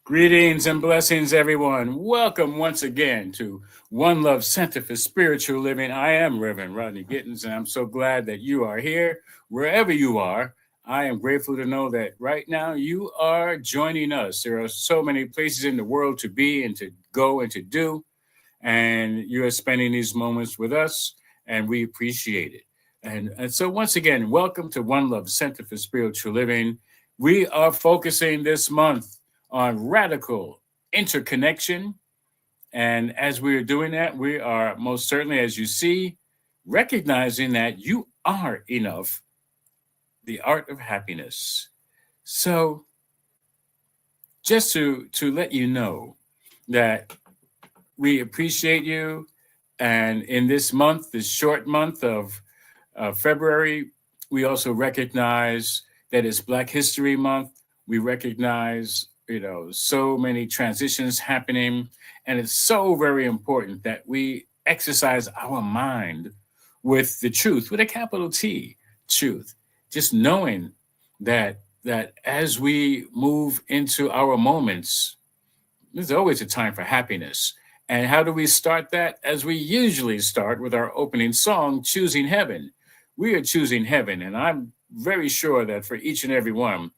Greetings and blessings, everyone. Welcome once again to One Love Center for Spiritual Living. I am Reverend Rodney Gittens, and I'm so glad that you are here, wherever you are. I am grateful to know that right now you are joining us. There are so many places in the world to be and to go and to do, and you are spending these moments with us, and we appreciate it. And so once again, welcome to One Love Center for Spiritual Living. We are focusing this month on radical interconnection. And as we're doing that, we are most certainly, as you see, recognizing that you are enough, the art of happiness. So just to let you know that we appreciate you. And in this month, this short month of February, we also recognize that it's Black History Month. We recognize so many transitions happening. And it's so very important that we exercise our mind with the truth, with a capital T, truth. Just knowing that as we move into our moments, there's always a time for happiness. And how do we start that? As we usually start with our opening song, Choosing Heaven. We are choosing heaven. And I'm very sure that for each and every one,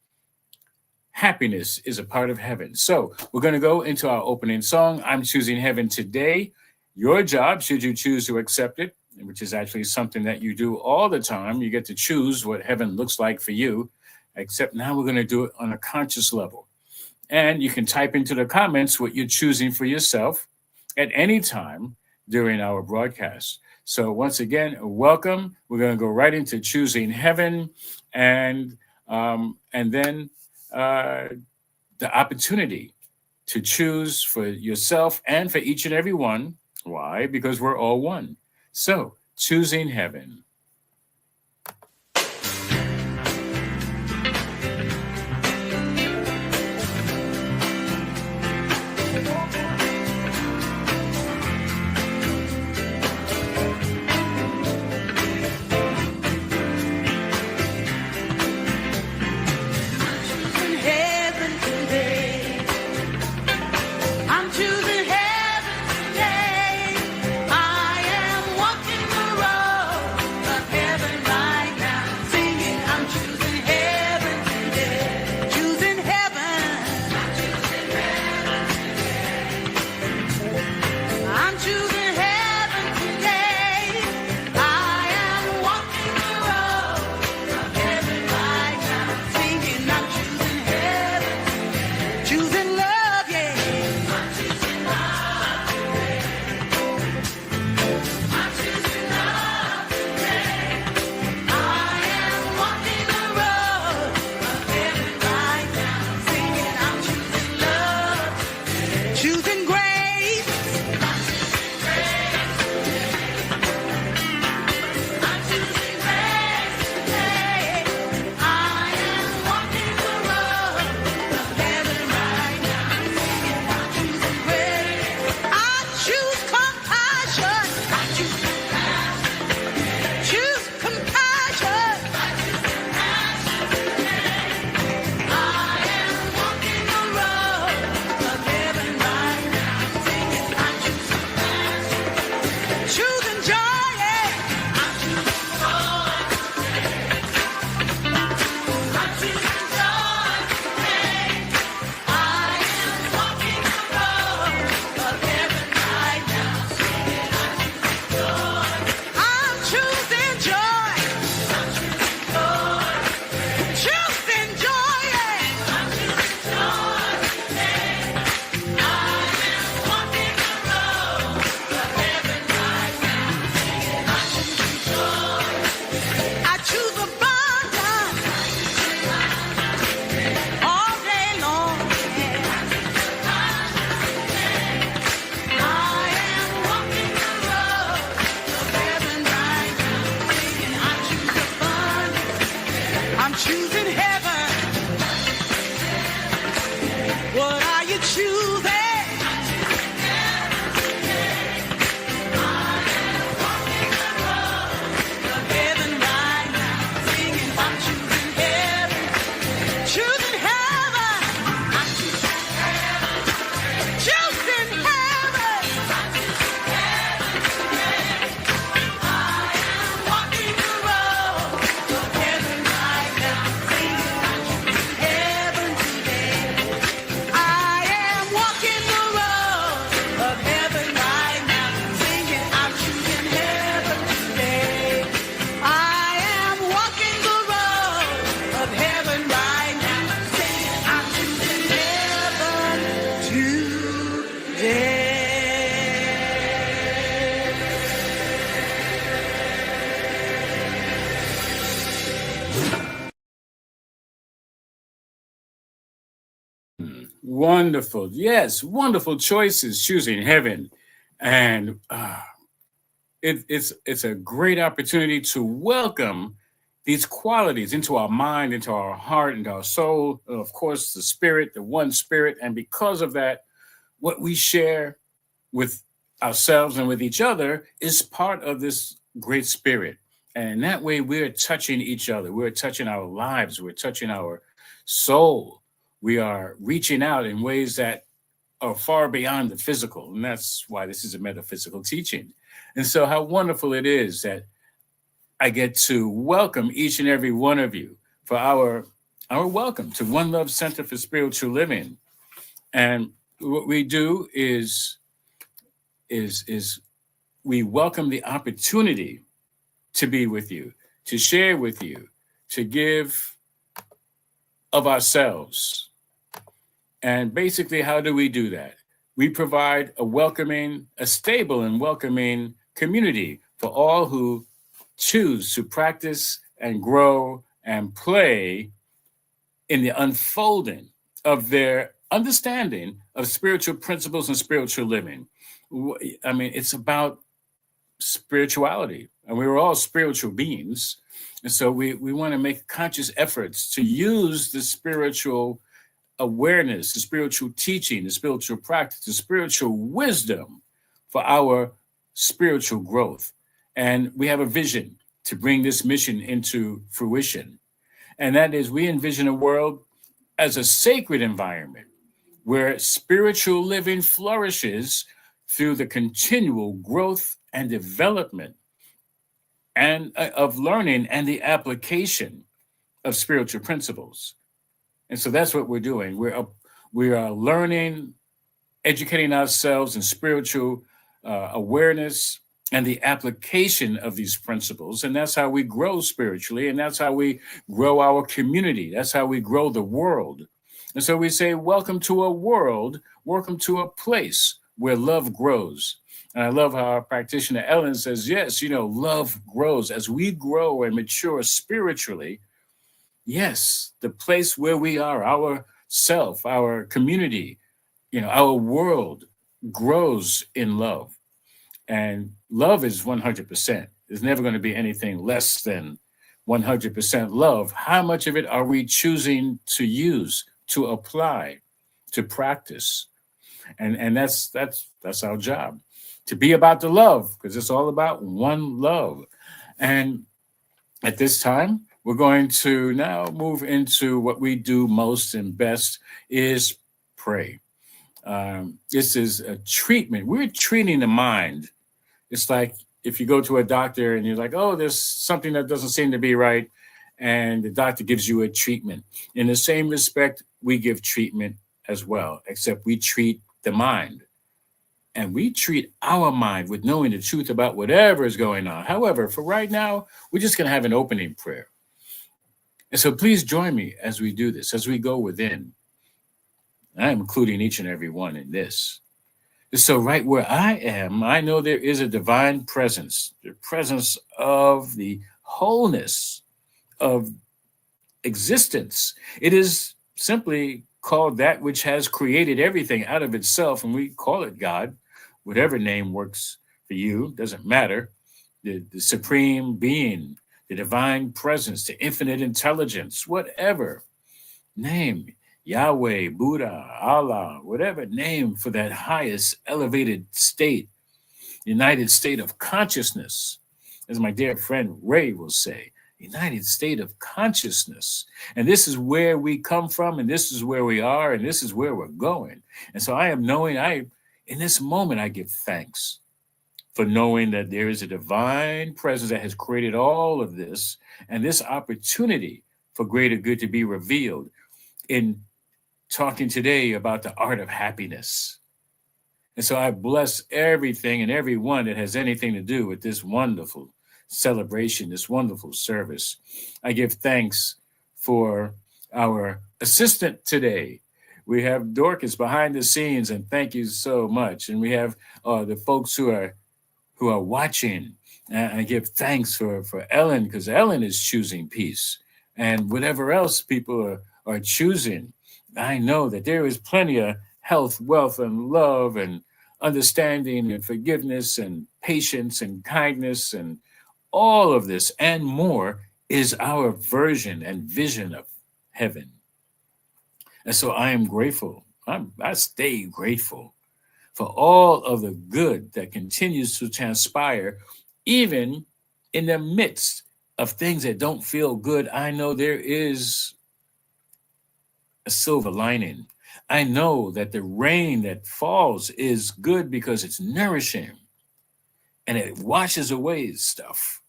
happiness is a part of heaven. So we're going to go into our opening song, I'm Choosing Heaven Today. Your job, should you choose to accept it, which is actually something that you do all the time. You get to choose what heaven looks like for you, except now we're going to do it on a conscious level. And you can type into the comments what you're choosing for yourself at any time during our broadcast. So once again, welcome. We're going to go right into Choosing Heaven, and then the opportunity to choose for yourself and for each and every one. Why? Because we're all one. So, Choosing Heaven. Heaven today. I am walking the road of heaven right now, singing I'm choosing heaven today. I am walking the road of heaven right now, singing I'm choosing heaven today. Wonderful. Yes, wonderful choices choosing heaven. And it's a great opportunity to welcome these qualities into our mind, into our heart, into our soul, and of course, the spirit, the one spirit. And because of that, what we share with ourselves and with each other is part of this great spirit. And that way, we're touching each other, we're touching our lives, we're touching our soul. We are reaching out in ways that are far beyond the physical. And that's why this is a metaphysical teaching. And so, how wonderful it is that I get to welcome each and every one of you for our welcome to One Love Center for Spiritual Living. And what we do is we welcome the opportunity to be with you, to share with you, to give of ourselves. And basically, how do we do that? We provide a stable and welcoming community for all who choose to practice and grow and play in the unfolding of their understanding of spiritual principles and spiritual living. I mean, it's about spirituality, and we were all spiritual beings. And so we want to make conscious efforts to use the spiritual awareness, the spiritual teaching, the spiritual practice, the spiritual wisdom for our spiritual growth. And we have a vision to bring this mission into fruition. And that is, we envision a world as a sacred environment where spiritual living flourishes through the continual growth and development and of learning and the application of spiritual principles. And so that's what we're doing. We are learning, educating ourselves in spiritual awareness and the application of these principles. And that's how we grow spiritually. And that's how we grow our community. That's how we grow the world. And so we say, welcome to a world, welcome to a place where love grows. And I love how our practitioner Ellen says, yes, love grows as we grow and mature spiritually. Yes, the place where we are, our self, our community, our world grows in love. And love is 100%. There's never going to be anything less than 100% love. How much of it are we choosing to use, to apply, to practice? And that's our job, to be about the love, because it's all about one love. And at this time, we're going to now move into what we do most and best is pray. This is a treatment. We're treating the mind. It's like if you go to a doctor and you're like, oh, there's something that doesn't seem to be right, and the doctor gives you a treatment. In the same respect, we give treatment as well, except we treat the mind. And we treat our mind with knowing the truth about whatever is going on. However, for right now, we're just going to have an opening prayer. And so please join me as we do this, as we go within. I'm including each and every one in this. So right where I am, I know there is a divine presence, the presence of the wholeness of existence. It is simply called that which has created everything out of itself, and we call it God. Whatever name works for you, doesn't matter. The supreme being, the divine presence, the infinite intelligence, whatever name, Yahweh, Buddha, Allah, whatever name for that highest elevated state, united state of consciousness, as my dear friend Ray will say, united state of consciousness. And this is where we come from, and this is where we are, and this is where we're going. And so I am knowing, in this moment, I give thanks for knowing that there is a divine presence that has created all of this, and this opportunity for greater good to be revealed in talking today about the art of happiness. And so I bless everything and everyone that has anything to do with this wonderful celebration, this wonderful service. I give thanks for our assistant today. We have Dorcas behind the scenes, and thank you so much. And we have the folks who are watching. And I give thanks for Ellen, because Ellen is choosing peace. And whatever else people are choosing, I know that there is plenty of health, wealth, and love, and understanding, and forgiveness, and patience, and kindness, and all of this and more is our version and vision of heaven. And so I am grateful. I stay grateful for all of the good that continues to transpire, even in the midst of things that don't feel good. I know there is a silver lining. I know that the rain that falls is good because it's nourishing and it washes away stuff.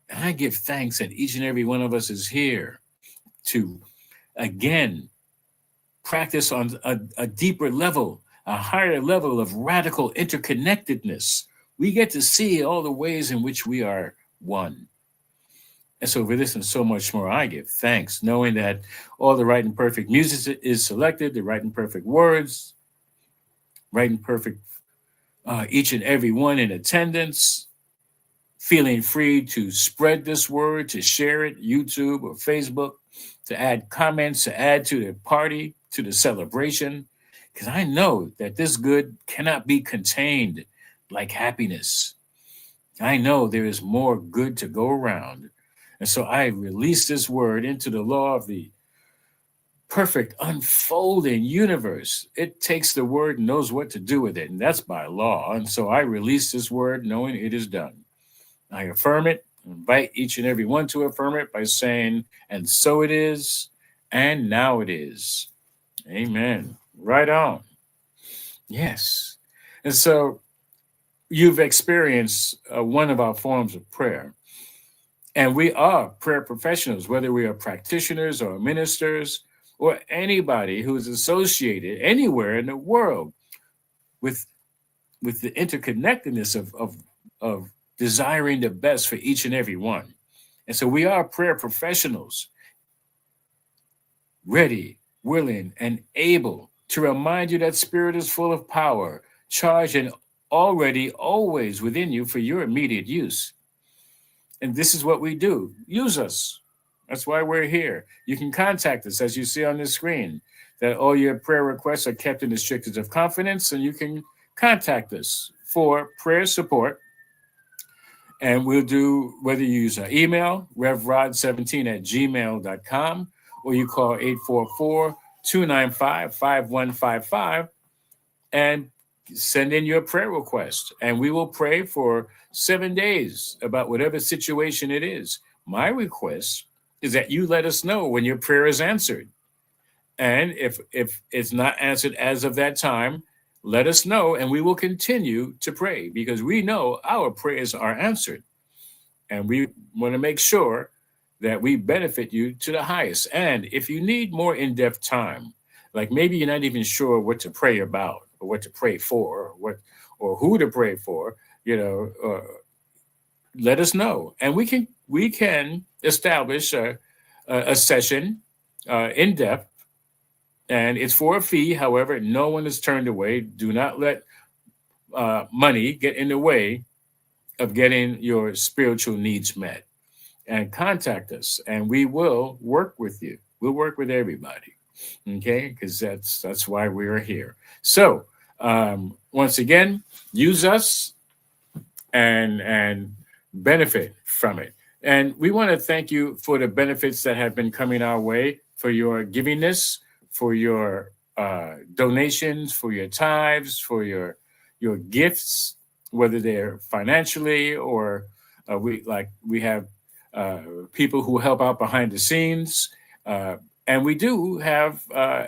And I give thanks that each and every one of us is here to, again, practice on a deeper level, a higher level of radical interconnectedness. We get to see all the ways in which we are one. And so for this and so much more, I give thanks, knowing that all the right and perfect music is selected, the right and perfect words, right and perfect each and every one in attendance, feeling free to spread this word, to share it, YouTube or Facebook, to add comments, to add to the party, to the celebration, because I know that this good cannot be contained like happiness. I know there is more good to go around. And so I release this word into the law of the perfect unfolding universe. It takes the word and knows what to do with it, and that's by law. And so I release this word knowing it is done. I affirm it, invite each and every one to affirm it by saying, and so it is, and now it is. Amen. Right on. Yes. And so you've experienced one of our forms of prayer. And we are prayer professionals, whether we are practitioners or ministers or anybody who is associated anywhere in the world with the interconnectedness of desiring the best for each and every one. And so we are prayer professionals, ready, willing, and able to remind you that spirit is full of power, charged, and already always within you for your immediate use. And this is what we do. Use us. That's why we're here. You can contact us, as you see on the screen, that all your prayer requests are kept in the strictest of confidence, and you can contact us for prayer support. And we'll do, whether you use our email, revrod17@gmail.com, or you call 844-295-5155 and send in your prayer request. And we will pray for 7 days about whatever situation it is. My request is that you let us know when your prayer is answered. And if it's not answered as of that time, let us know, and we will continue to pray, because we know our prayers are answered. And we want to make sure that we benefit you to the highest. And if you need more in-depth time, like maybe you're not even sure what to pray about or what to pray for or who to pray for, let us know. And we can establish a session in depth, and it's for a fee. However, no one is turned away. Do not let money get in the way of getting your spiritual needs met. And contact us, and we will work with you. We'll work with everybody, okay? Because that's why we are here. So once again, use us and benefit from it. And we want to thank you for the benefits that have been coming our way, for your givingness, for your donations, for your tithes, for your gifts, whether they're financially or we have people who help out behind the scenes. And we do have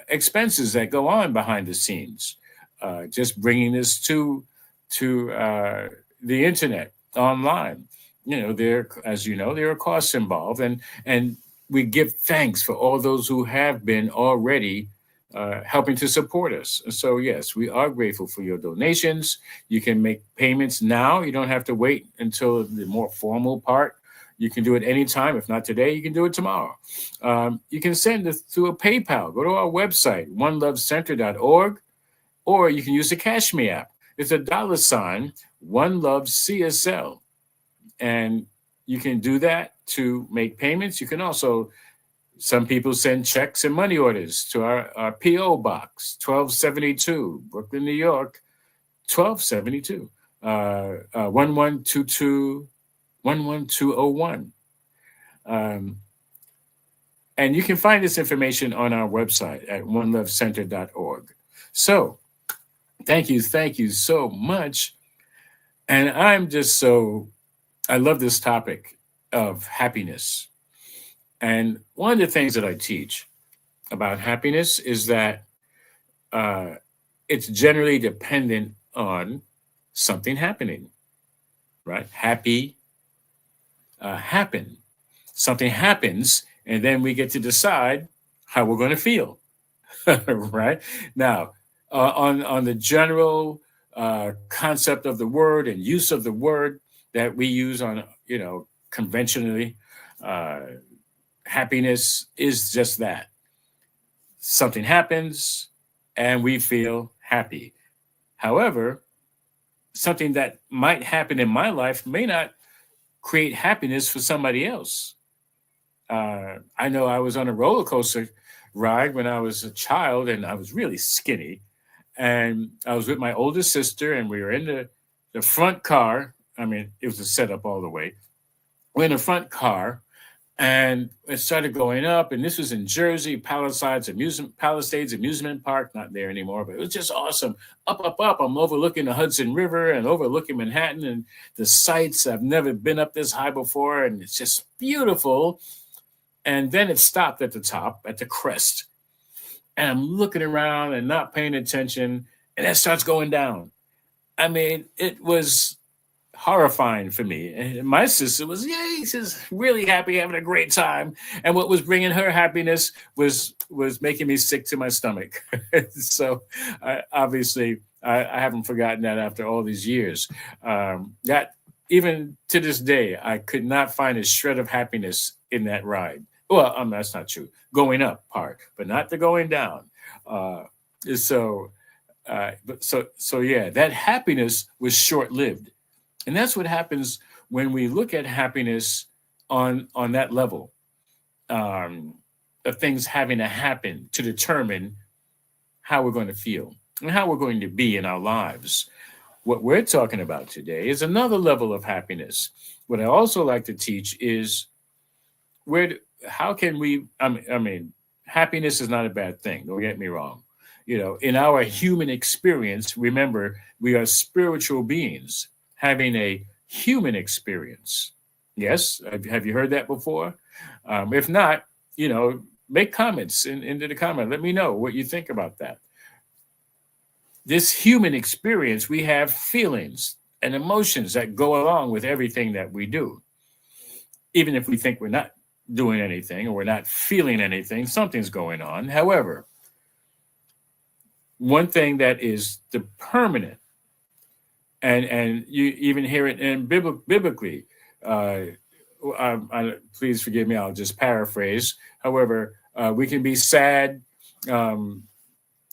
expenses that go on behind the scenes. Just bringing this to the internet online. There are costs involved, and we give thanks for all those who have been already helping to support us. So, yes, we are grateful for your donations. You can make payments now. You don't have to wait until the more formal part. You can do it anytime. If not today, you can do it tomorrow. You can send it through a PayPal. Go to our website, onelovecenter.org, or you can use the Cash Me app. It's a $ One Love CSL. And you can do that to make payments. You can also, some people send checks and money orders to our P.O. Box, 1272, Brooklyn, New York, 1272, 1122, 11201. And you can find this information on our website at onelovecenter.org. So thank you so much. And I love this topic of happiness. And one of the things that I teach about happiness is that it's generally dependent on something happening, right? Happy, happen. Something happens, and then we get to decide how we're going to feel, right? Now, on the general concept of the word and use of the word that we use on, conventionally, happiness is just that. Something happens and we feel happy. However, something that might happen in my life may not create happiness for somebody else. I know I was on a roller coaster ride when I was a child and I was really skinny. And I was with my older sister and we were in the front car. I mean, it was a setup all the way. We're in the front car and it started going up. And this was in Jersey, Palisades Amusement Park, not there anymore, but it was just awesome. Up, up, up. I'm overlooking the Hudson River and overlooking Manhattan and the sights. I've never been up this high before. And it's just beautiful. And then it stopped at the top, at the crest. And I'm looking around and not paying attention. And it starts going down. I mean, it was horrifying for me. And my sister was, yay, she's really happy, having a great time. And what was bringing her happiness was making me sick to my stomach. So obviously, I haven't forgotten that after all these years. That even to this day, I could not find a shred of happiness in that ride. Well, that's not true. Going up part, but not the going down. So yeah, that happiness was short-lived. And that's what happens when we look at happiness on that level, of things having to happen to determine how we're going to feel and how we're going to be in our lives. What we're talking about today is another level of happiness. What I also like to teach is how can we, happiness is not a bad thing. Don't get me wrong. In our human experience, remember, we are spiritual beings having a human experience. Yes? Have you heard that before? If not, make comments into the comment. Let me know what you think about that. This human experience, we have feelings and emotions that go along with everything that we do. Even if we think we're not doing anything or we're not feeling anything, something's going on. However, one thing that is the permanent, and you even hear it in biblically, please forgive me, I'll just paraphrase. However, we can be sad in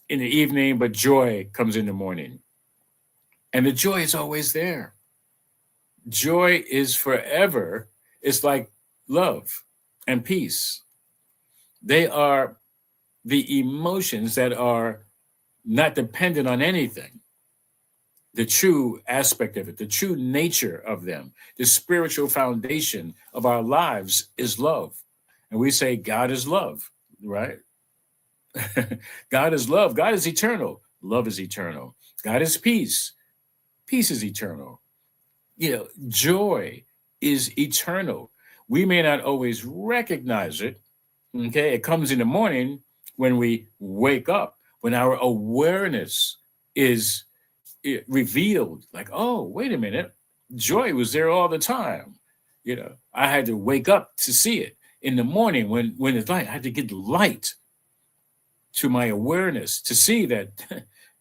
the evening, but joy comes in the morning. And the joy is always there. Joy is forever. It's like love and peace. They are the emotions that are not dependent on anything. The true aspect of it, the true nature of them, the spiritual foundation of our lives is love. And we say God is love, right? God is love. God is eternal. Love is eternal. God is peace. Peace is eternal. Joy is eternal. We may not always recognize it. Okay, it comes in the morning when we wake up, when our awareness is revealed. Like, oh, wait a minute, joy was there all the time. I had to wake up to see it. in the morning when it's light. I had to get light to my awareness to see that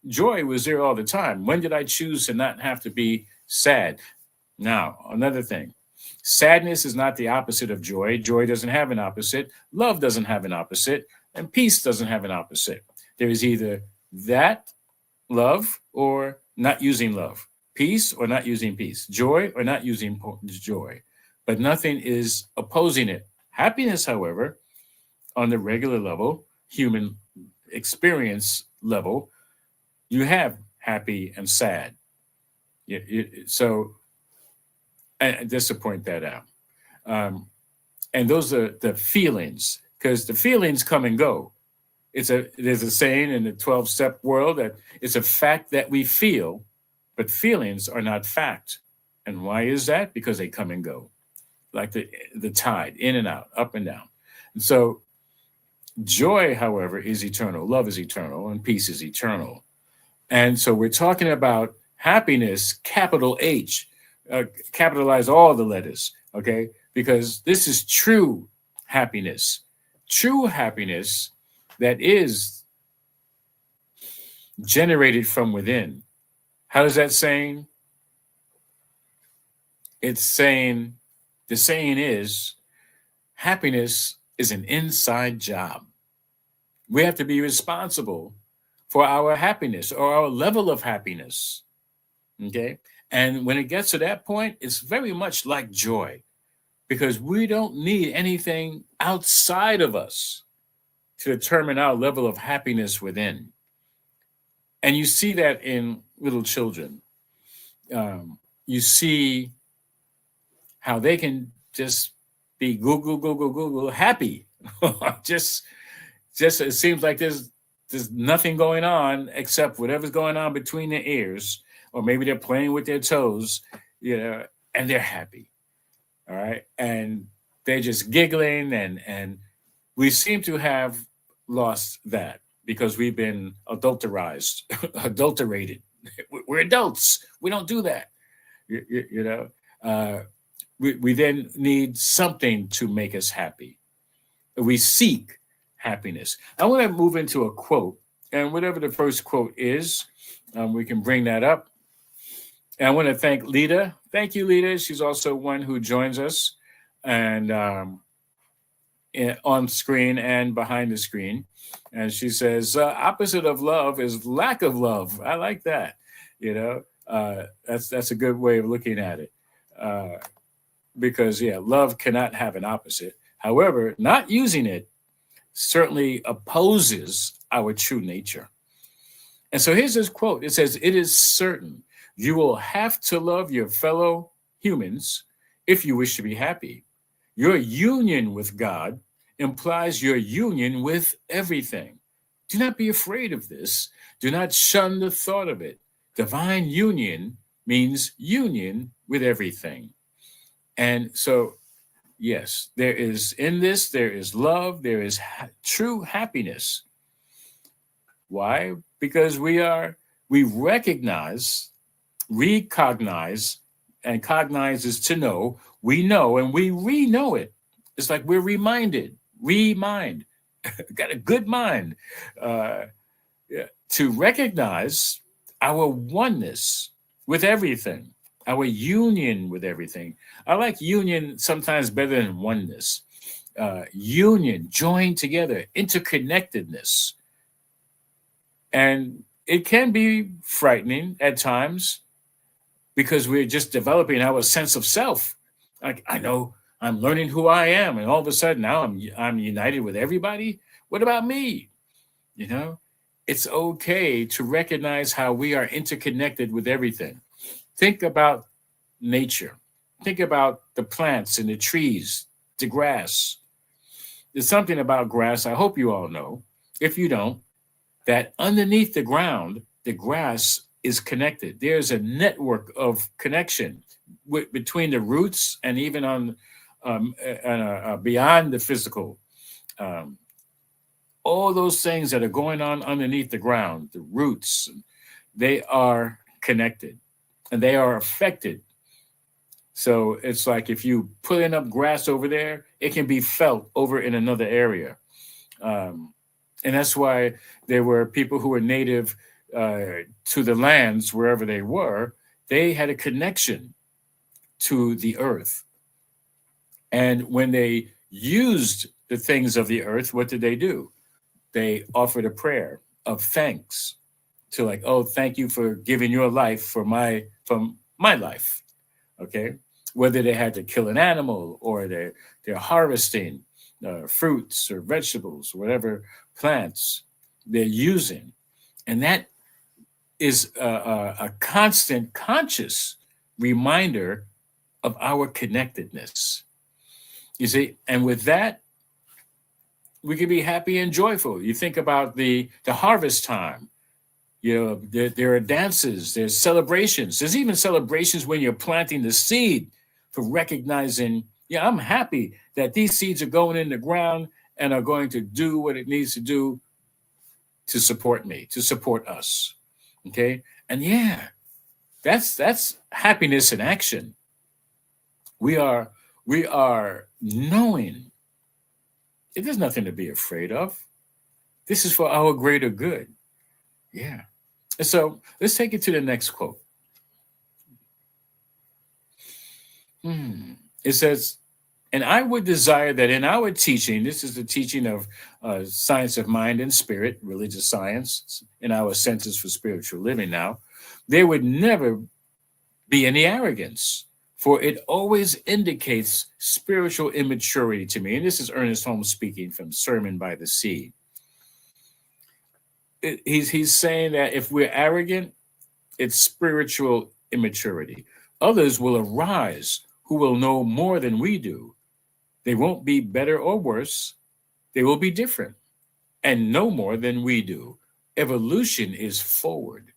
joy was there all the time. When did I choose to not have to be sad? Now, another thing, sadness is not the opposite of joy. Joy doesn't have an opposite. Love doesn't have an opposite. And peace doesn't have an opposite. There is either that love or not using love, peace or not using peace, joy or not using joy. But nothing is opposing it. Happiness, however, on the regular level, human experience level, you have happy and sad. So, and just to point that out. Um, and those are the feelings, because the feelings come and go. There's a saying in the 12-step world that it's a fact that we feel, but feelings are not fact. And why is that? Because they come and go, like the tide, in and out, up and down. And so joy, however, is eternal. Love is eternal, and peace is eternal. And so we're talking about happiness, capital H, capitalize all the letters, okay? Because this is true happiness. True happiness that is generated from within. How does that saying? It's saying, the saying is, happiness is an inside job. We have to be responsible for our happiness or our level of happiness. Okay. And when it gets to that point, it's very much like joy, because we don't need anything outside of us to determine our level of happiness within. And you see that in little children. You see how they can just be Google happy. just it seems like there's nothing going on except whatever's going on between their ears, or maybe they're playing with their toes, and they're happy. All right. And they're just giggling, and we seem to have lost that because we've been adulterated. We're adults. We don't do that. We then need something to make us happy. We seek happiness. I want to move into a quote, and whatever the first quote is, we can bring that up. And I want to thank Lita. Thank you, Lita. She's also one who joins us, and on screen and behind the screen. And she says, opposite of love is lack of love. I like that. That's a good way of looking at it. Because, love cannot have an opposite. However, not using it certainly opposes our true nature. And so here's this quote. It says, "It is certain you will have to love your fellow humans if you wish to be happy. Your union with God implies your union with everything. Do not be afraid of this. Do not shun the thought of it. Divine union means union with everything." And so, yes, there is love, there is true happiness. Why? Because we recognize, and cognize is to know, we know, and we re-know it. It's like we're reminded, got a good mind, to recognize our oneness with everything, our union with everything. I like union sometimes better than oneness. Union, joined together, interconnectedness. And it can be frightening at times because we're just developing our sense of self. Like, I know I'm learning who I am, and all of a sudden now I'm united with everybody. What about me? It's okay to recognize how we are interconnected with everything. Think about nature. Think about the plants and the trees, the grass. There's something about grass, I hope you all know, if you don't, that underneath the ground, the grass is connected. There's a network of connection between the roots and even beyond the physical. All those things that are going on underneath the ground, the roots, they are connected and they are affected So it's like if you put enough grass over there, it can be felt over in another area. Um, and that's why there were people who were native to the lands wherever they were. They had a connection to the earth. And when they used the things of the earth, what did they do? They offered a prayer of thanks to, like, oh, thank you for giving your life from my life. Okay. Whether they had to kill an animal or they're harvesting fruits or vegetables, whatever plants they're using. And that is a constant conscious reminder of our connectedness. You see, and with that, we can be happy and joyful. You think about the harvest time. You know, there are dances, there's celebrations. There's even celebrations when you're planting the seed for recognizing, yeah, I'm happy that these seeds are going in the ground and are going to do what it needs to do to support me, to support us. Okay. And yeah, that's happiness in action. We are we are knowing there's nothing to be afraid of. This is for our greater good. Yeah. So let's take it to the next quote. Hmm. It says, and I would desire that in our teaching, this is the teaching of science of mind and spirit, religious science, in our centers for spiritual living now, there would never be any arrogance, for it always indicates spiritual immaturity to me. And this is Ernest Holmes speaking from Sermon by the Sea. He's saying that if we're arrogant, it's spiritual immaturity. Others will arise who will know more than we do. They won't be better or worse. They will be different and know more than we do. Evolution is forward.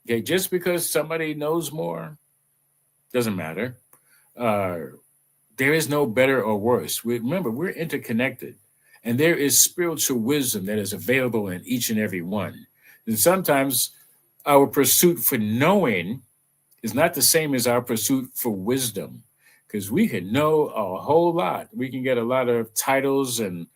Okay, just because somebody knows more doesn't matter. Uh, there is no better or worse. Remember, we're interconnected, and there is spiritual wisdom that is available in each and every one. And sometimes our pursuit for knowing is not the same as our pursuit for wisdom, because we can know a whole lot. We can get a lot of titles and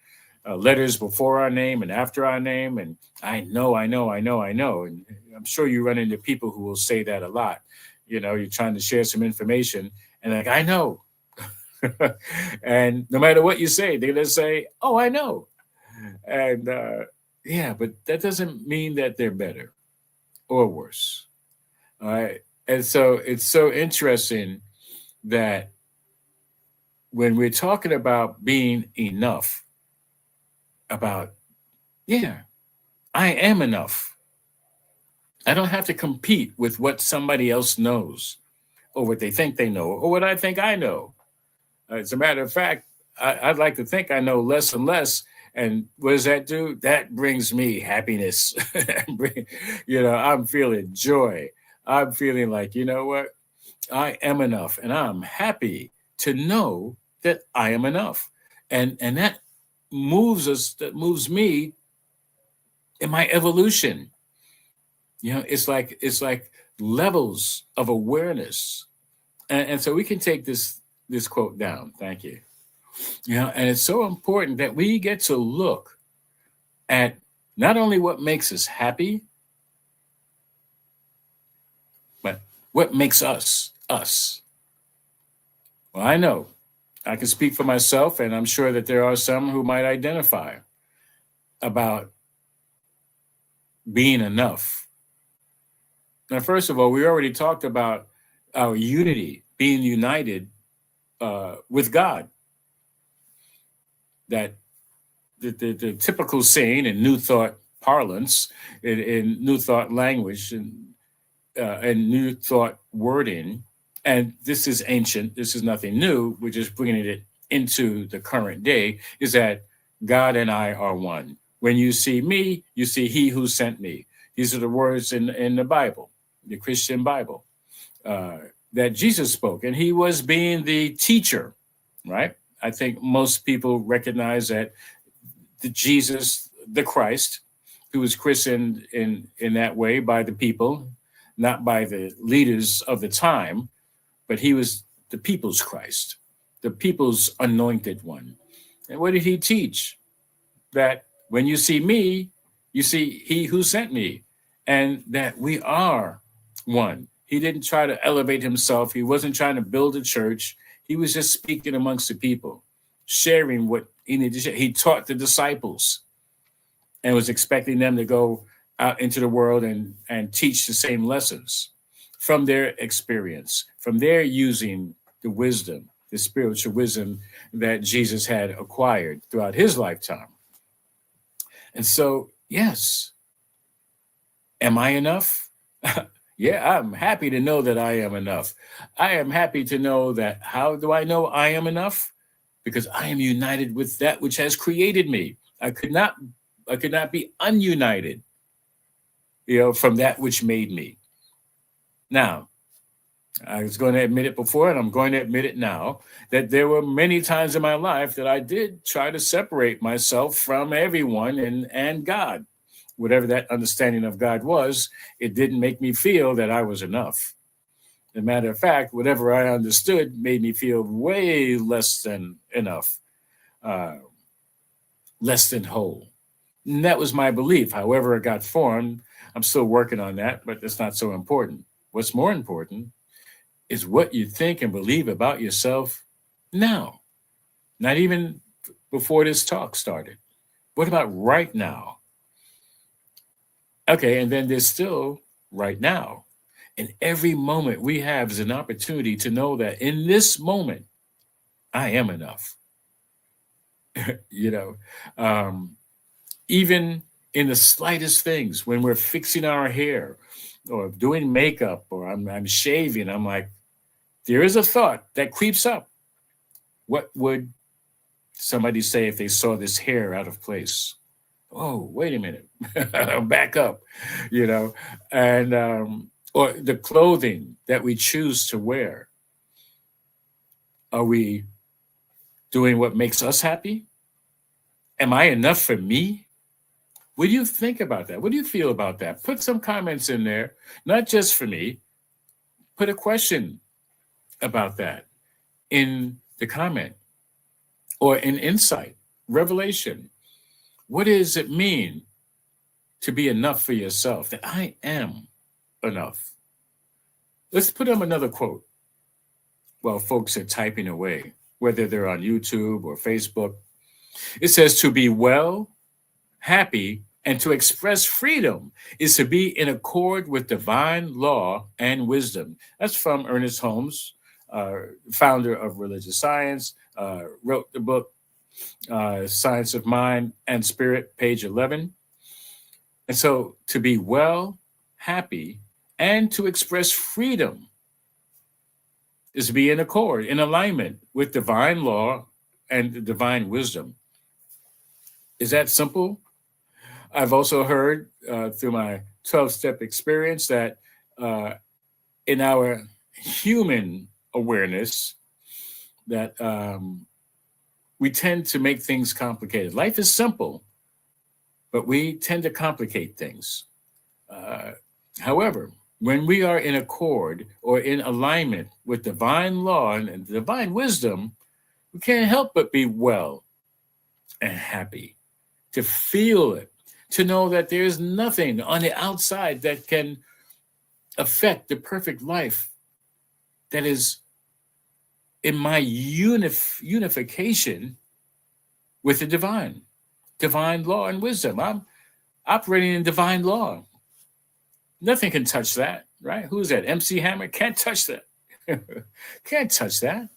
letters before our name and after our name. And I know, I know, I know, I know. And I'm sure you run into people who will say that a lot. You know, you're trying to share some information and like, I know. And no matter what you say, they're going to say, oh, I know. And yeah, but that doesn't mean that they're better or worse. All right. And so it's so interesting that when we're talking about being enough, about, yeah, I am enough. I don't have to compete with what somebody else knows or what they think they know or what I think I know. As a matter of fact, I'd like to think I know less and less. And what does that do? That brings me happiness. You know, I'm feeling joy. I'm feeling like, you know what? I am enough. And I'm happy to know that I am enough. And that that moves me in my evolution. You know, it's like levels of awareness. And so we can take this quote down. Thank you. You know, and it's so important that we get to look at not only what makes us happy, but what makes us us. Well, I know I can speak for myself, and I'm sure that there are some who might identify about being enough. Now, first of all, we already talked about our unity, being united with God. That the typical saying in New Thought parlance, in New Thought language, and New Thought wording, and this is ancient, this is nothing new, we're just bringing it into the current day, is that God and I are one. When you see me, you see he who sent me. These are the words in the Bible, the Christian Bible, that Jesus spoke, and he was being the teacher, right? I think most people recognize that the Jesus, the Christ, who was christened in that way by the people, not by the leaders of the time, but he was the people's Christ, the people's anointed one. And what did he teach? That when you see me, you see he who sent me, and that we are one. He didn't try to elevate himself. He wasn't trying to build a church. He was just speaking amongst the people, sharing what he needed to share. He taught the disciples and was expecting them to go out into the world and teach the same lessons from their experience, from their using the wisdom, the spiritual wisdom that Jesus had acquired throughout his lifetime. And so, yes, am I enough? Yeah, I'm happy to know that I am enough. I am happy to know that. How do I know I am enough? Because I am united with that which has created me. I could not be ununited, from that which made me. Now, I was going to admit it before, and I'm going to admit it now, that there were many times in my life that I did try to separate myself from everyone and God. Whatever that understanding of God was, it didn't make me feel that I was enough. As a matter of fact, whatever I understood made me feel way less than enough, less than whole. And that was my belief. However it got formed, I'm still working on that, but it's not so important. What's more important is what you think and believe about yourself now, not even before this talk started. What about right now? Okay, and then there's still right now. And every moment we have is an opportunity to know that in this moment, I am enough. you know, Even in the slightest things, when we're fixing our hair or doing makeup or I'm shaving, I'm like, there is a thought that creeps up. What would somebody say if they saw this hair out of place? Oh, wait a minute, back up, you know, and or the clothing that we choose to wear. Are we doing what makes us happy? Am I enough for me? What do you think about that? What do you feel about that? Put some comments in there, not just for me. Put a question about that in the comment or in insight, revelation. What does it mean to be enough for yourself? That I am enough. Let's put up another quote while folks are typing away, whether they're on YouTube or Facebook. It says, to be well, happy, and to express freedom is to be in accord with divine law and wisdom. That's from Ernest Holmes, founder of religious science, wrote the book Science of Mind and Spirit, page 11. And so to be well, happy, and to express freedom is to be in accord, in alignment with divine law and divine wisdom. Is that simple? I've also heard through my 12-step experience that in our human awareness that we tend to make things complicated. Life is simple, but we tend to complicate things. However, when we are in accord or in alignment with divine law and divine wisdom, we can't help but be well and happy, to feel it, to know that there's nothing on the outside that can affect the perfect life that is in my unification with the divine law and wisdom. I'm operating in divine law. Nothing can touch that, right? Who's that? MC Hammer? Can't touch that. Can't touch that.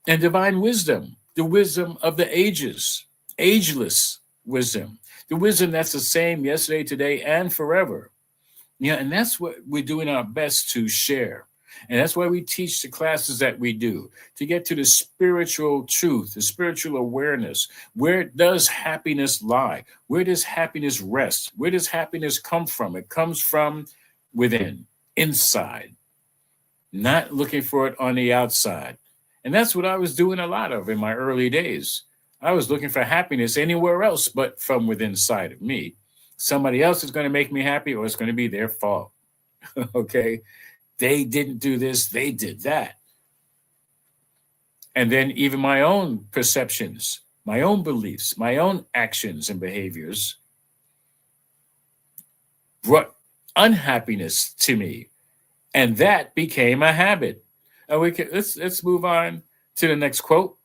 And divine wisdom, the wisdom of the ages, ageless wisdom, the wisdom that's the same yesterday, today, and forever. Yeah, and that's what we're doing our best to share. And that's why we teach the classes that we do, to get to the spiritual truth, the spiritual awareness. Where does happiness lie? Where does happiness rest? Where does happiness come from? It comes from within, inside, not looking for it on the outside. And that's what I was doing a lot of in my early days. I was looking for happiness anywhere else but from within inside of me. Somebody else is going to make me happy, or it's going to be their fault. Okay? They didn't do this, they did that. And then even my own perceptions, my own beliefs, my own actions and behaviors brought unhappiness to me. And that became a habit. And let's move on to the next quote.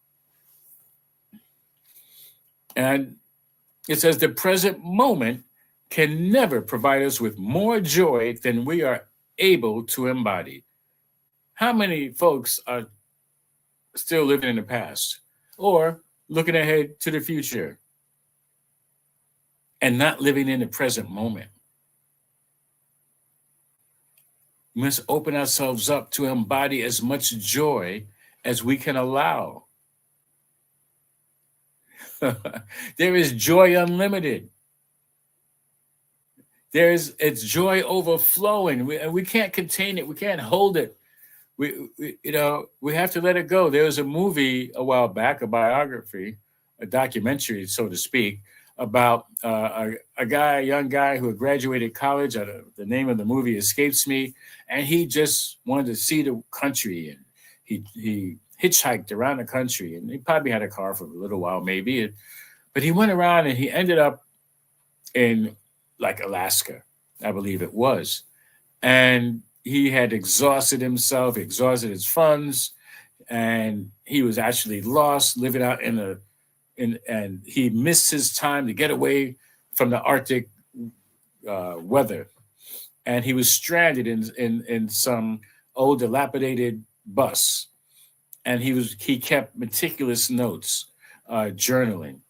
And it says the present moment can never provide us with more joy than we are able to embody. How many folks are still living in the past or looking ahead to the future and not living in the present moment? We must open ourselves up to embody as much joy as we can allow. There is joy unlimited. It's joy overflowing. We can't contain it. We can't hold it. We have to let it go. There was a movie a while back, a biography, a documentary, so to speak, about a young guy who had graduated college. The name of the movie escapes me, and he just wanted to see the country, and he hitchhiked around the country, and he probably had a car for a little while, maybe, but he went around and he ended up in like Alaska, I believe it was, and he had exhausted himself, exhausted his funds, and he was actually lost, living out and he missed his time to get away from the Arctic weather, and he was stranded in some old dilapidated bus, and he kept meticulous notes, journaling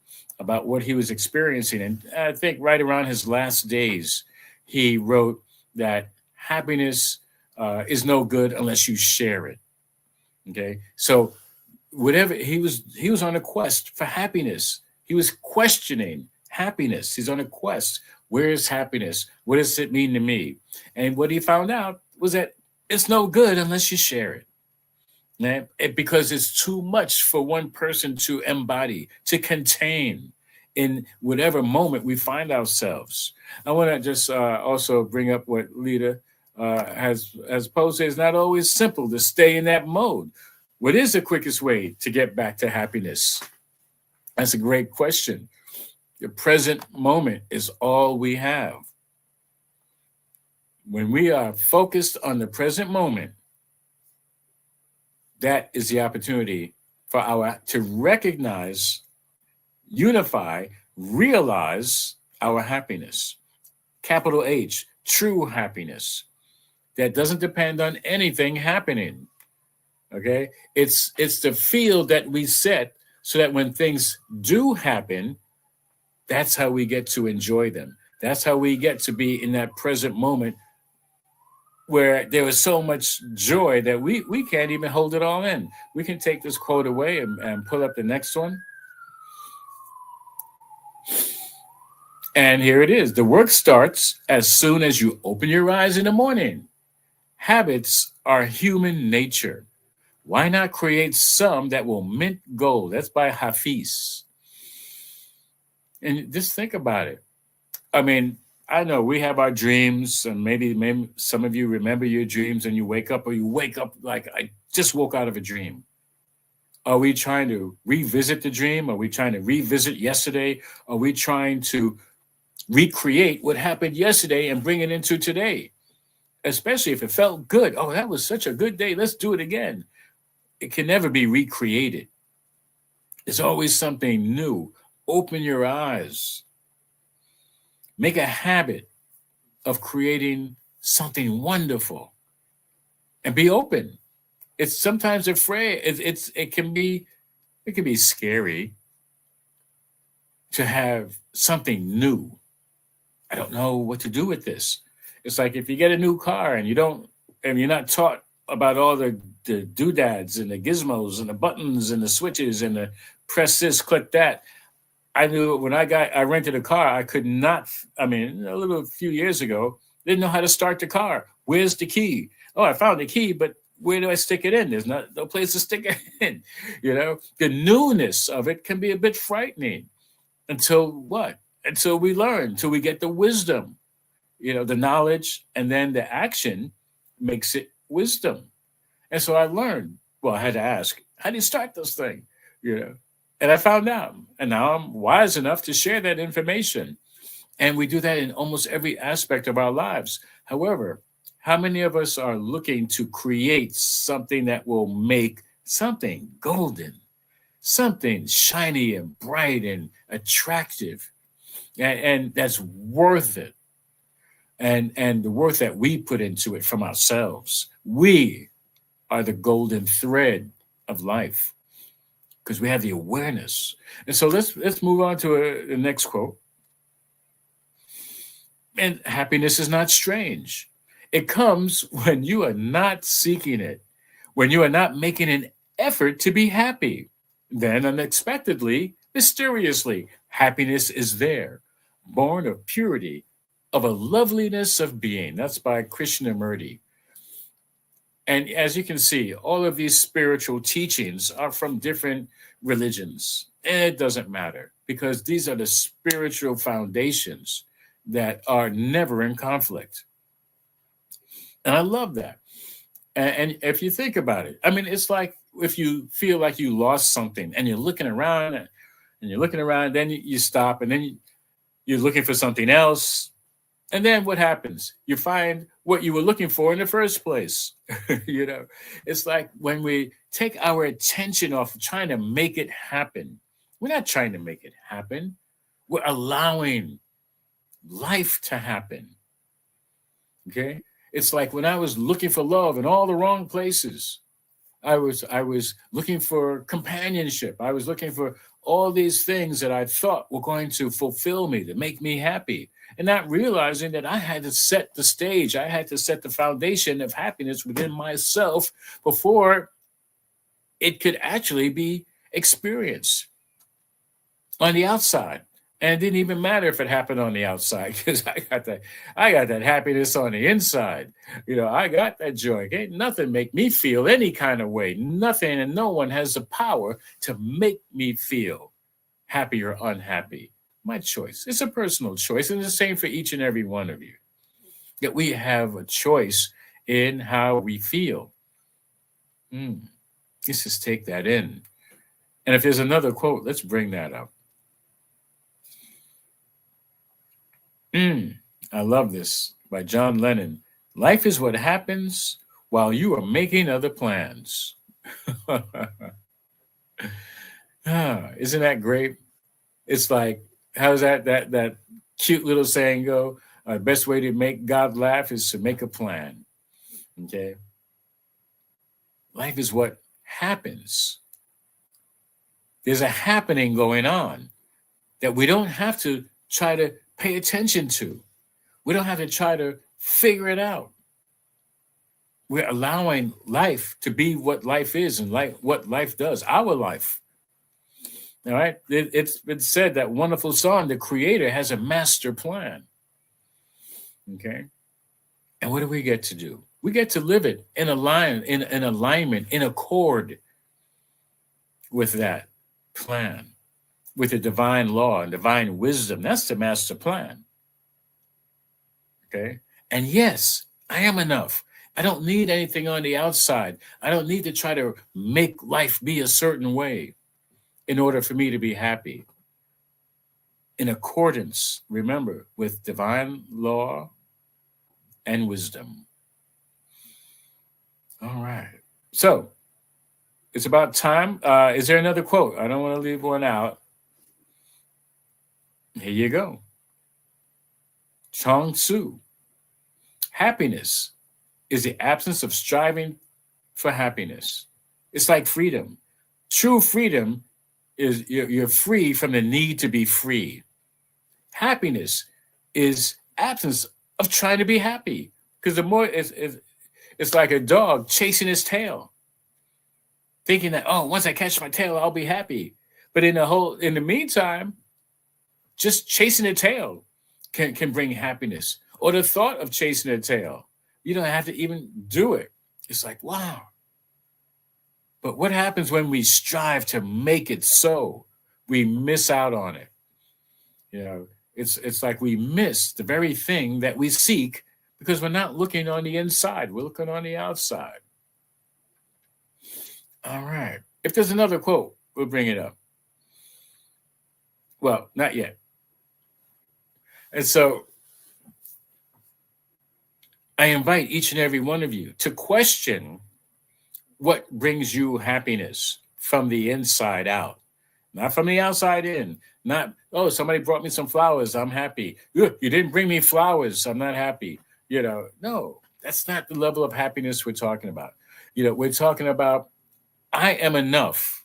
about what he was experiencing, and I think right around his last days, he wrote that happiness is no good unless you share it. Okay, so whatever he was on a quest for happiness. He was questioning happiness. He's on a quest. Where is happiness? What does it mean to me? And what he found out was that it's no good unless you share it. Because it's too much for one person to embody, to contain in whatever moment we find ourselves. I want to just also bring up what Lita has posted. It's not always simple to stay in that mode. What is the quickest way to get back to happiness? That's a great question. The present moment is all we have. When we are focused on the present moment, that is the opportunity for to recognize, unify, realize our happiness. Capital H, true happiness. That doesn't depend on anything happening. Okay, it's the field that we set so that when things do happen, that's how we get to enjoy them. That's how we get to be in that present moment where there is so much joy that we can't even hold it all in. We can take this quote away and pull up the next one. And here it is. The work starts as soon as you open your eyes in the morning. Habits are human nature. Why not create some that will mint gold? That's by Hafiz. And just think about it. I mean, I know we have our dreams, and maybe some of you remember your dreams and you wake up like I just woke out of a dream. Are we trying to revisit the dream? Are we trying to revisit yesterday? Are we trying to recreate what happened yesterday and bring it into today? Especially if it felt good. Oh, that was such a good day. Let's do it again. It can never be recreated. It's always something new. Open your eyes. Make a habit of creating something wonderful and be open. It's sometimes afraid. It can be scary to have something new. I don't know what to do with this. It's like if you get a new car and you're not taught about all the doodads and the gizmos and the buttons and the switches and the press this, click that. I knew when I rented a car, I could not, a few years ago, didn't know how to start the car. Where's the key? Oh, I found the key, but where do I stick it in? There's no place to stick it in. The newness of it can be a bit frightening until what? Until we learn, until we get the wisdom, the knowledge, and then the action makes it wisdom. And so I learned, well, I had to ask, how do you start this thing? You know, and I found out. And now I'm wise enough to share that information. And we do that in almost every aspect of our lives. However, how many of us are looking to create something that will make something golden, something shiny and bright and attractive, and that's worth it, and the worth that we put into it from ourselves? We are the golden thread of life because we have the awareness. And so let's move on to the next quote. And happiness is not strange. It comes when you are not seeking it, when you are not making an effort to be happy. Then, unexpectedly, mysteriously, happiness is there, born of purity, of a loveliness of being. That's by Krishnamurti. And as you can see, all of these spiritual teachings are from different religions. And it doesn't matter because these are the spiritual foundations that are never in conflict. And I love that. And if you think about it, I mean, it's like if you feel like you lost something and you're looking around, then you stop and then you're looking for something else. And then what happens? You find what you were looking for in the first place. You know, it's like when we take our attention off of trying to make it happen, we're not trying to make it happen. We're allowing life to happen. Okay. It's like when I was looking for love in all the wrong places. I was looking for companionship. I was looking for all these things that I thought were going to fulfill me, to make me happy, and not realizing that I had to set the stage. I had to set the foundation of happiness within myself before it could actually be experienced on the outside. And it didn't even matter if it happened on the outside because I got that happiness on the inside. You know, I got that joy. Ain't nothing make me feel any kind of way. Nothing and no one has the power to make me feel happy or unhappy. My choice. It's a personal choice, and it's the same for each and every one of you. That we have a choice in how we feel. Let's just take that in. And if there's another quote, let's bring that up. I love this by John Lennon. Life is what happens while you are making other plans. Isn't that great? It's like, how's that cute little saying go? Best way to make God laugh is to make a plan. Okay. Life is what happens. There's a happening going on that we don't have to try to pay attention to. We don't have to try to figure it out. We're allowing life to be what life is and what life does, our life. All right. It's been said that wonderful song, the creator has a master plan. Okay. And what do we get to do? We get to live it in alignment, in accord with that plan, with the divine law and divine wisdom. That's the master plan. Okay. And yes, I am enough. I don't need anything on the outside. I don't need to try to make life be a certain way in order for me to be happy. In accordance, remember, with divine law and wisdom. All right. So it's about time. Is there another quote? I don't want to leave one out. Here you go. Chuang Tzu. Happiness is the absence of striving for happiness. It's like freedom. True freedom is you're free from the need to be free. Happiness is absence of trying to be happy. Because the more it's like a dog chasing his tail, thinking that, oh, once I catch my tail, I'll be happy. But in the meantime, just chasing a tail can bring happiness. Or the thought of chasing a tail. You don't have to even do it. It's like, wow. But what happens when we strive to make it so? We miss out on it. You know, it's like we miss the very thing that we seek because we're not looking on the inside, we're looking on the outside. All right. If there's another quote, we'll bring it up. Well, not yet. And so I invite each and every one of you to question what brings you happiness from the inside out, not from the outside in. Not, oh, somebody brought me some flowers, I'm happy. You didn't bring me flowers, I'm not happy. No, that's not the level of happiness we're talking about. We're talking about I am enough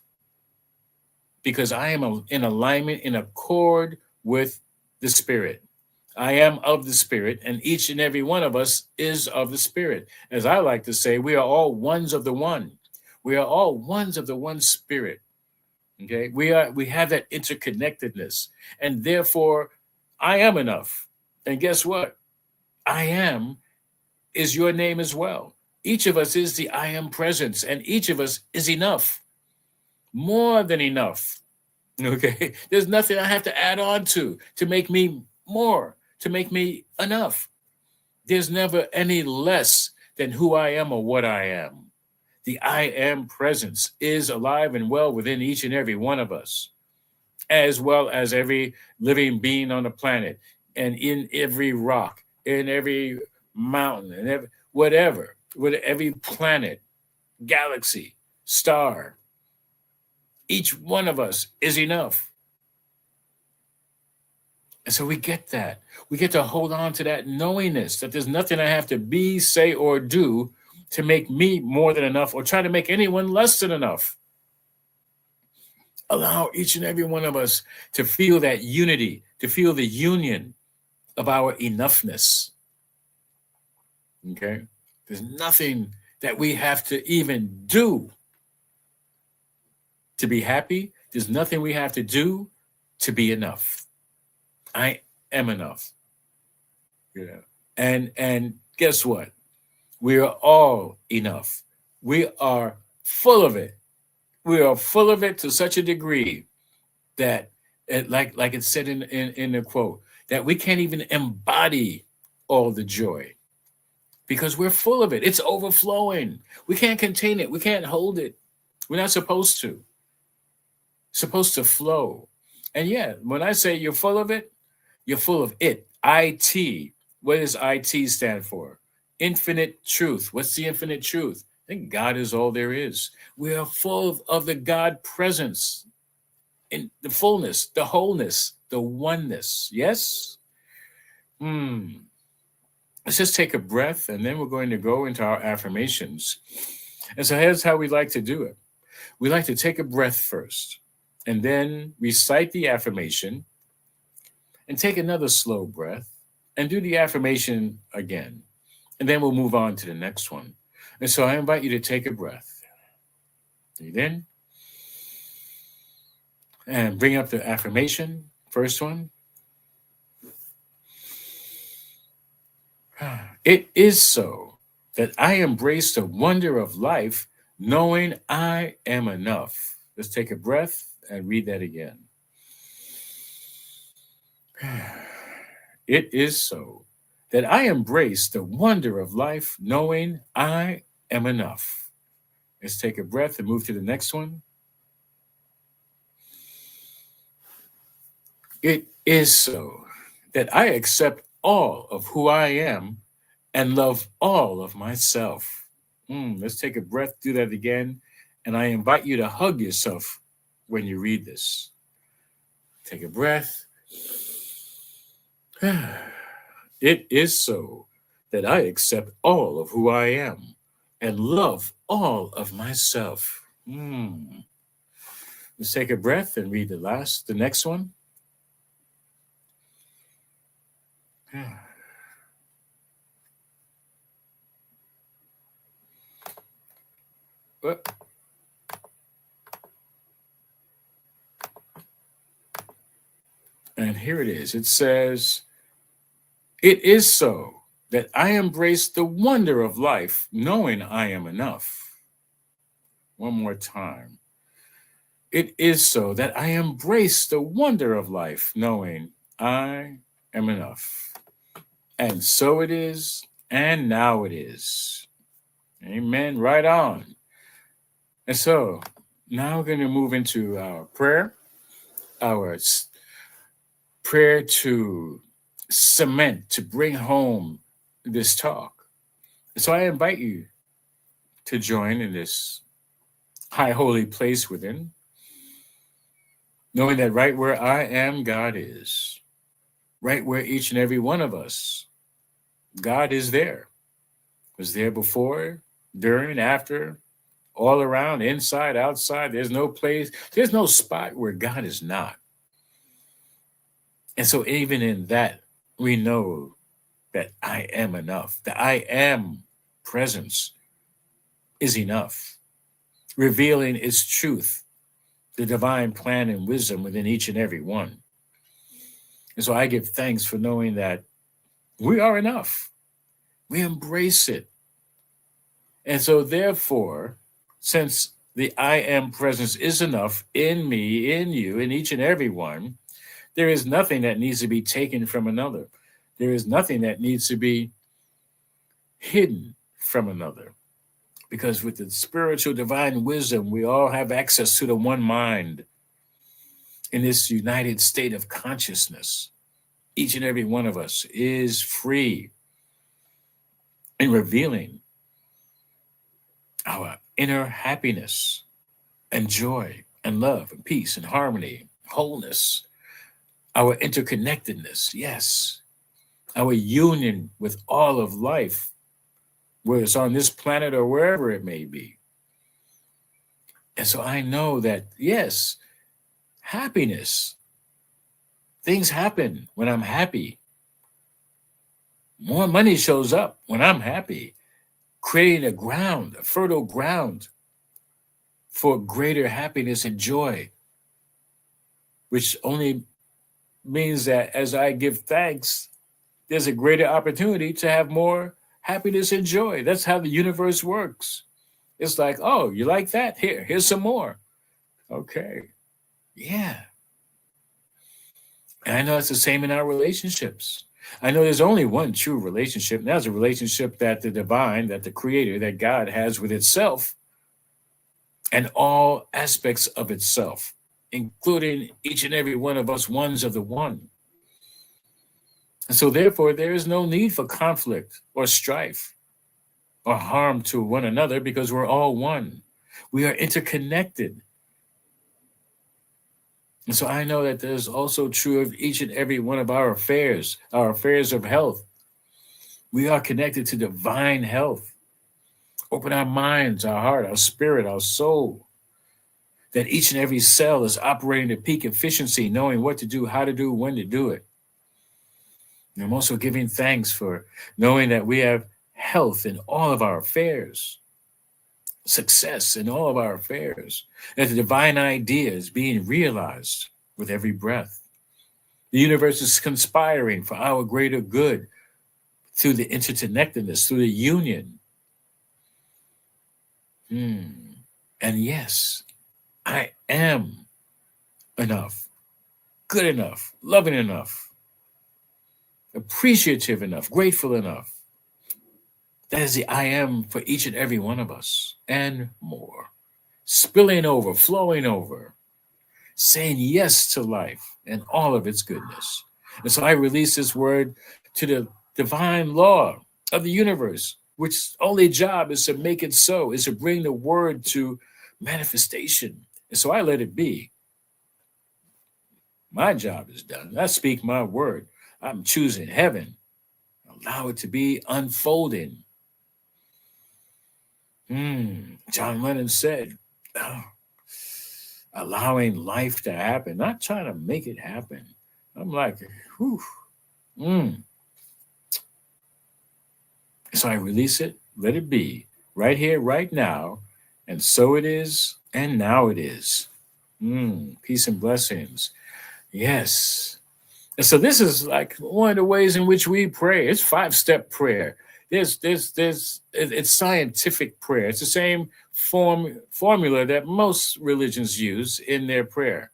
because I am in alignment, in accord with the Spirit. I am of the Spirit, and each and every one of us is of the Spirit. As I like to say, we are all ones of the one. We are all ones of the one Spirit. Okay, we have that interconnectedness, and therefore, I am enough. And guess what? I am is your name as well. Each of us is the I am presence, and each of us is enough, more than enough. Okay, there's nothing I have to add on to make me more, to make me enough. There's never any less than who I am or what I am. The I am presence is alive and well within each and every one of us, as well as every living being on the planet, and in every rock, in every mountain, and whatever, with every planet, galaxy, star. Each one of us is enough. And so we get that. We get to hold on to that knowingness that there's nothing I have to be, say, or do to make me more than enough or try to make anyone less than enough. Allow each and every one of us to feel that unity, to feel the union of our enoughness. Okay? There's nothing that we have to even do to be happy. There's nothing we have to do to be enough. I am enough. And guess what? We are all enough. We are full of it. We are full of it to such a degree that, like it said in the quote, that we can't even embody all the joy because we're full of it. It's overflowing. We can't contain it. We can't hold it. We're not supposed to. Supposed to flow. And yeah, when I say you're full of it, you're full of it. IT. What does IT stand for? Infinite truth. What's the infinite truth? I think God is all there is. We are full of the God presence, in the fullness, the wholeness, the oneness. Yes? Let's just take a breath, and then we're going to go into our affirmations. And so here's how we like to do it. We like to take a breath first, and then recite the affirmation, and take another slow breath, and do the affirmation again. And then we'll move on to the next one. And so I invite you to take a breath. Breathe in. And bring up the affirmation. First one. It is so that I embrace the wonder of life, knowing I am enough. Let's take a breath and read that again. It is so that I embrace the wonder of life, knowing I am enough. Let's take a breath and move to the next one. It is so that I accept all of who I am and love all of myself. Let's take a breath, do that again. And I invite you to hug yourself when you read this. Take a breath. It is so that I accept all of who I am and love all of myself. Let's take a breath and read the next one. And here it is. It says, it is so that I embrace the wonder of life, knowing I am enough. One more time. It is so that I embrace the wonder of life, knowing I am enough. And so it is, and now it is. Amen. Right on. And so now we're going to move into our prayer, our prayer to cement, to bring home this talk. So I invite you to join in this high holy place within, knowing that right where I am, God is. Right where each and every one of us, God is there. Was there before, during, after, all around, inside, outside. There's no place, there's no spot where God is not. And so even in that, we know that I am enough. The I am presence is enough, revealing its truth, the divine plan and wisdom within each and every one. And so I give thanks for knowing that we are enough. We embrace it. And so therefore, since the I am presence is enough in me, in you, in each and every one, there is nothing that needs to be taken from another. There is nothing that needs to be hidden from another. Because with the spiritual divine wisdom, we all have access to the one mind in this united state of consciousness. Each and every one of us is free in revealing our inner happiness and joy and love and peace and harmony, wholeness, our interconnectedness, yes, our union with all of life, whether it's on this planet or wherever it may be. And so I know that, yes, happiness, things happen when I'm happy. More money shows up when I'm happy, creating a fertile ground for greater happiness and joy, which only means that as I give thanks, there's a greater opportunity to have more happiness and joy. That's how the universe works. It's like, oh, you like that? Here's some more. Okay. Yeah. And I know it's the same in our relationships. I know there's only one true relationship, and that's a relationship that the divine, that the creator, that God has with itself and all aspects of itself, including each and every one of us, ones of the one. And so therefore, there is no need for conflict or strife or harm to one another because we're all one. We are interconnected. And so I know that there's also true of each and every one of our affairs of health. We are connected to divine health. Open our minds, our heart, our spirit, our soul, that each and every cell is operating at peak efficiency, knowing what to do, how to do, when to do it. And I'm also giving thanks for knowing that we have health in all of our affairs, success in all of our affairs, that the divine idea is being realized with every breath. The universe is conspiring for our greater good through the interconnectedness, through the union. And yes, I am enough, good enough, loving enough, appreciative enough, grateful enough. That is the I am for each and every one of us and more. Spilling over, flowing over, saying yes to life and all of its goodness. And so I release this word to the divine law of the universe, which only job is to make it so, is to bring the word to manifestation. And so I let it be. My job is done. I speak my word. I'm choosing heaven. Allow it to be unfolding. John Lennon said, allowing life to happen, not trying to make it happen. I'm like, whew. So I release it, let it be, right here, right now. And so it is, and now it is. Peace and blessings. Yes. And so this is like one of the ways in which we pray. It's 5-step prayer. It's scientific prayer. It's the same formula that most religions use in their prayer.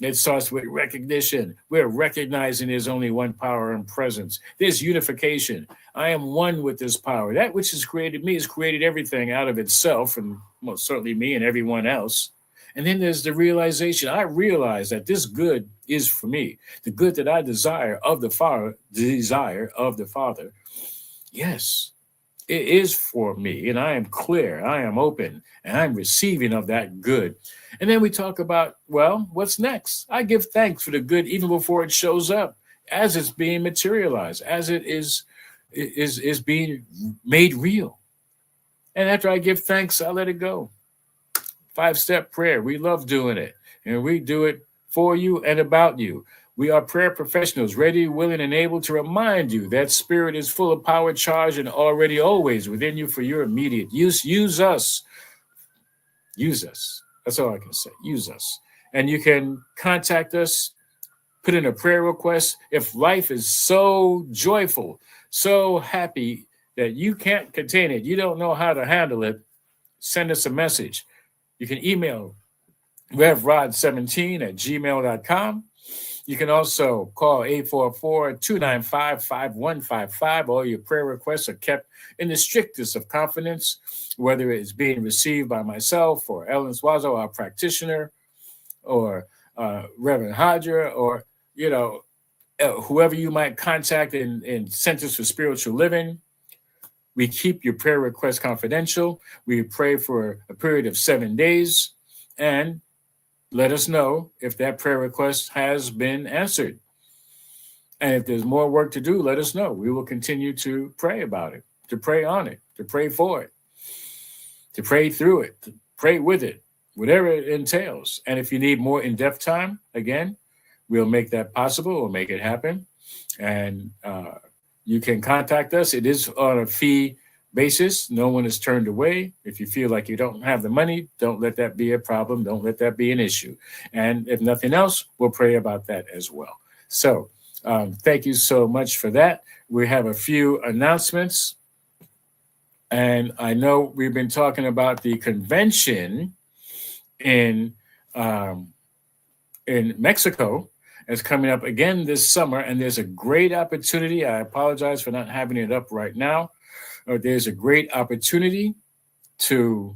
It starts with recognition. We're recognizing there's only one power and presence. There's unification. I am one with this power. That which has created me has created everything out of itself, and most certainly me and everyone else. And then there's the realization. I realize that this good is for me. The good that I desire of the Father. Yes, it is for me, and I am clear, I am open, and I'm receiving of that good. And then we talk about, well, what's next? I give thanks for the good even before it shows up, as it's being materialized, as it is being made real. And after I give thanks, I let it go. 5-step prayer. We love doing it, and we do it for you and about you. We are prayer professionals, ready, willing, and able to remind you that spirit is full of power, charge, and already always within you for your immediate use. Use us. Use us. That's all I can say. Use us. And you can contact us, put in a prayer request. If life is so joyful, so happy that you can't contain it, you don't know how to handle it, send us a message. You can email revrod17@gmail.com. You can also call 844-295-5155. All your prayer requests are kept in the strictest of confidence, whether it's being received by myself or Ellen Swazo, our practitioner, or Reverend Hodger, or, whoever you might contact in Centers for Spiritual Living. We keep your prayer requests confidential. We pray for a period of 7 days, and let us know if that prayer request has been answered. And if there's more work to do, let us know. We will continue to pray about it, to pray on it, to pray for it, to pray through it, to pray with it, whatever it entails. And if you need more in-depth time, again, we'll make that possible. We'll make it happen. And you can contact us. It is on a fee basis. No one is turned away. If you feel like you don't have the money, don't let that be a problem. Don't let that be an issue. And if nothing else, we'll pray about that as well. So thank you so much for that. We have a few announcements. And I know we've been talking about the convention in Mexico. It's coming up again this summer, and there's a great opportunity. I apologize for not having it up right now. There's a great opportunity to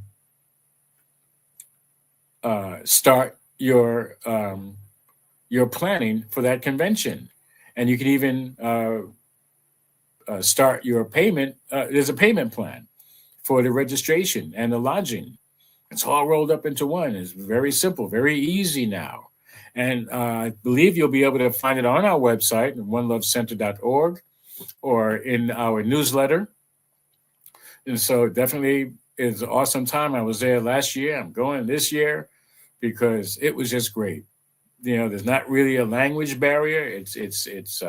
start your planning for that convention, and you can even start your payment. There's a payment plan for the registration and the lodging. It's all rolled up into one. It's very simple, very easy now. And I believe you'll be able to find it on our website, onelovecenter.org, or in our newsletter. And so definitely it's an awesome time. I was there last year. I'm going this year because it was just great. There's not really a language barrier. It's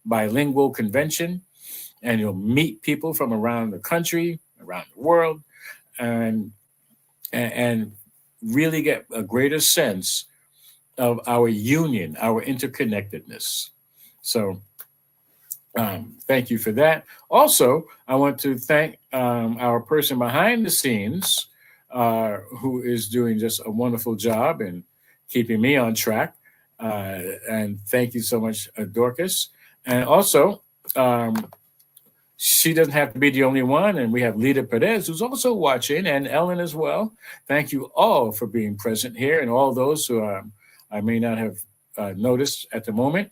bilingual convention, and you'll meet people from around the country, around the world, and really get a greater sense of our union, our interconnectedness. So thank you for that. Also, I want to thank our person behind the scenes who is doing just a wonderful job in keeping me on track. And thank you so much, Dorcas. And also, she doesn't have to be the only one. And we have Lita Perez, who's also watching, and Ellen as well. Thank you all for being present here, and all those who I may not have noticed at the moment.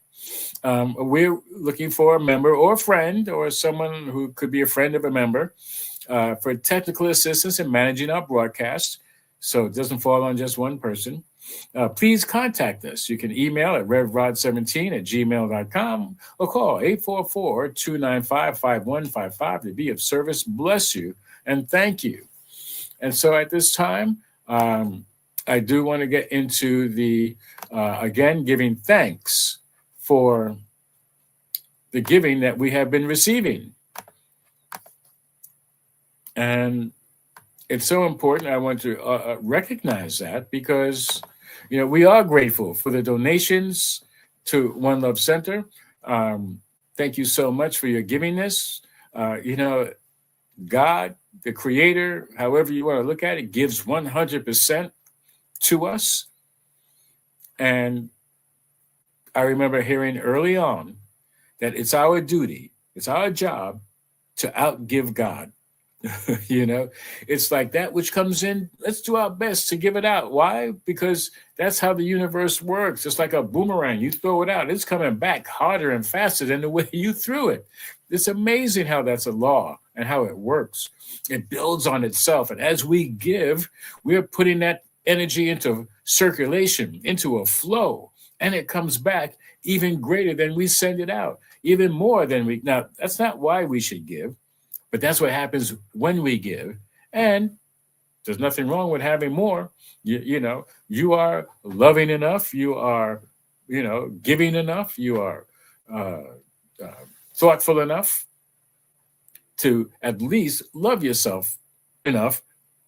We're looking for a member or a friend or someone who could be a friend of a member for technical assistance in managing our broadcast, so it doesn't fall on just one person. Please contact us. You can email at revrod17@gmail.com or call 844-295-5155 to be of service. Bless you and thank you. And so at this time, I do want to get into the, again, giving thanks for the giving that we have been receiving. And it's so important. I want to recognize that because, we are grateful for the donations to One Love Center. Thank you so much for your givingness. God, the creator, however you want to look at it, gives 100% to us. And I remember hearing early on that it's our duty, it's our job to outgive God. you know, it's like that which comes in, let's do our best to give it out. Why? Because that's how the universe works. It's like a boomerang. You throw it out, it's coming back harder and faster than the way you threw it. It's amazing how that's a law and how it works. It builds on itself. And as we give, we're putting that energy into circulation, into a flow, and it comes back even greater than we send it out, even more than we. Now, that's not why we should give, but that's what happens when we give. And there's nothing wrong with having more. You are loving enough. You are, giving enough. You are uh, uh, thoughtful enough to at least love yourself enough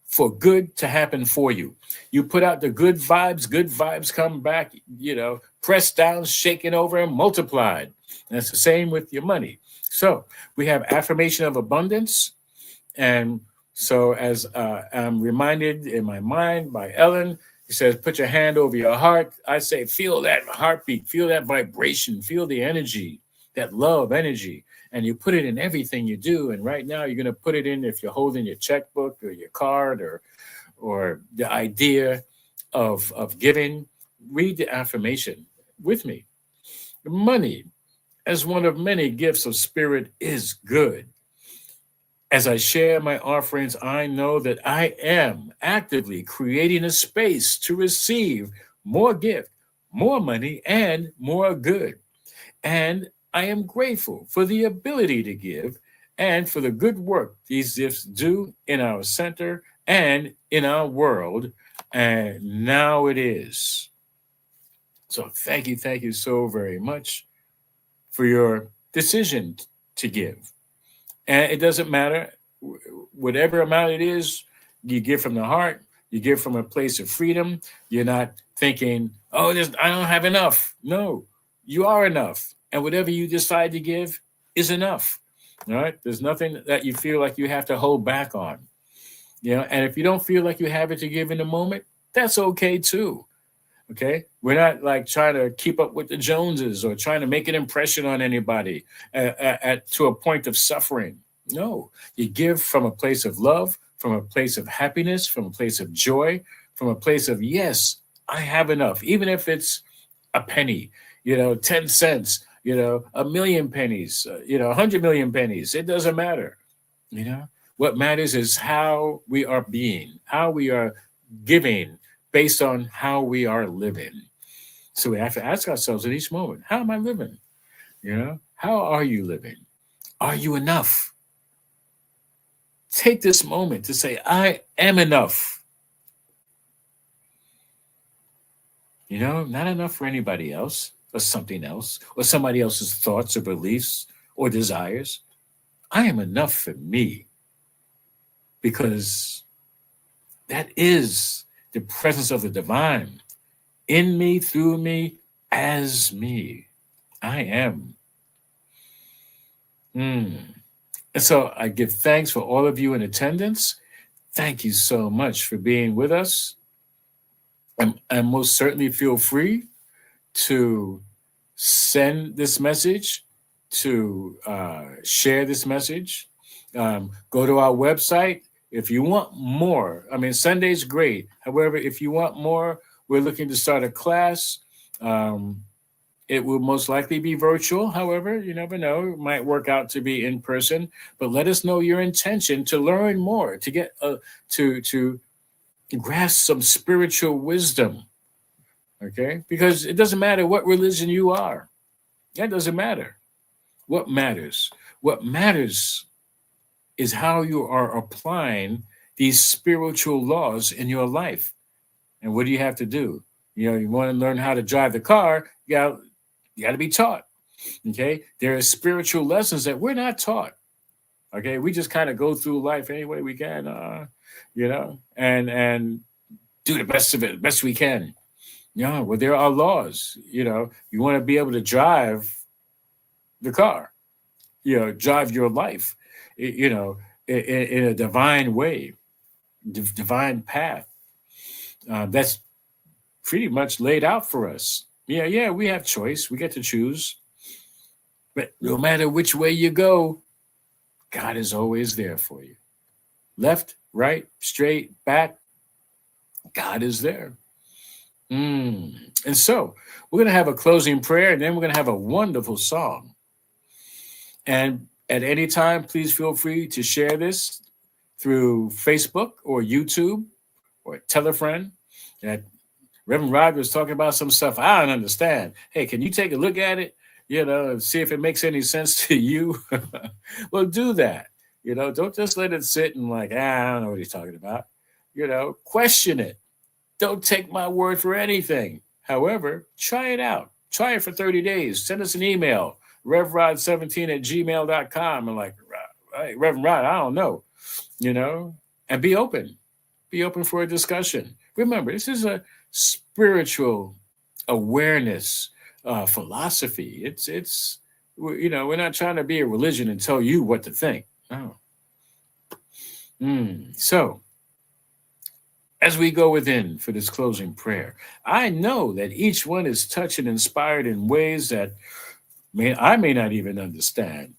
for good to happen for you. You put out the good vibes come back, pressed down, shaken over, and multiplied. And it's the same with your money. So we have affirmation of abundance. And so, as I'm reminded in my mind by Ellen, he says, put your hand over your heart. I say, feel that heartbeat, feel that vibration, feel the energy, that love energy. And you put it in everything you do. And right now, you're going to put it in if you're holding your checkbook or your card or the idea of giving. Read the affirmation with me. Money, as one of many gifts of spirit, is good. As I share my offerings, I know that I am actively creating a space to receive more gift, more money, and more good. And I am grateful for the ability to give and for the good work these gifts do in our center and in our world. And now it is. So thank you so very much for your decision to give. And it doesn't matter, whatever amount it is, you give from the heart, you give from a place of freedom. You're not thinking, oh, I don't have enough. No, you are enough. And whatever you decide to give is enough. All right. There's nothing that you feel like you have to hold back on. And if you don't feel like you have it to give in the moment, that's okay too. Okay, we're not like trying to keep up with the Joneses or trying to make an impression on anybody to a point of suffering. No, you give from a place of love, from a place of happiness, from a place of joy, from a place of, yes, I have enough, even if it's a penny, 10 cents, a million pennies, 100 million pennies. It doesn't matter. What matters is how we are being, how we are giving, based on how we are living. So we have to ask ourselves at each moment, how am I living? How are you living? Are you enough? Take this moment to say, I am enough. Not enough for anybody else or something else or somebody else's thoughts or beliefs or desires. I am enough for me because that is the presence of the divine in me, through me, as me. I am. And so I give thanks for all of you in attendance. Thank you so much for being with us. And most certainly feel free to send this message, to share this message. Go to our website. If you want more, Sunday's great. However, if you want more, we're looking to start a class. It will most likely be virtual. However, you never know. It might work out to be in person. But let us know your intention to learn more, to get to grasp some spiritual wisdom. Okay? Because it doesn't matter what religion you are. That doesn't matter. What matters? What matters is how you are applying these spiritual laws in your life. And what do you have to do? You want to learn how to drive the car, you got to be taught. Okay? There are spiritual lessons that we're not taught. Okay? We just kind of go through life any way we can, and do the best of it, the best we can. Well, there are laws. You want to be able to drive the car, drive your life, in a divine way, divine path. That's pretty much laid out for us. Yeah, we have choice. We get to choose. But no matter which way you go, God is always there for you. Left, right, straight, back, God is there. And so we're going to have a closing prayer, and then we're going to have a wonderful song. And at any time, please feel free to share this through Facebook or YouTube or tell a friend that Reverend Rod was talking about some stuff I don't understand. Hey, can you take a look at it? And see if it makes any sense to you. Well, do that. Don't just let it sit and I don't know what he's talking about. Question it. Don't take my word for anything. However, try it out. Try it for 30 days. Send us an email, revrod17@gmail.com. And hey, Reverend Rod, I don't know, and be open. Be open for a discussion. Remember, this is a spiritual awareness philosophy. It's we're not trying to be a religion and tell you what to think. No. So, as we go within for this closing prayer, I know that each one is touched and inspired in ways that I may not even understand.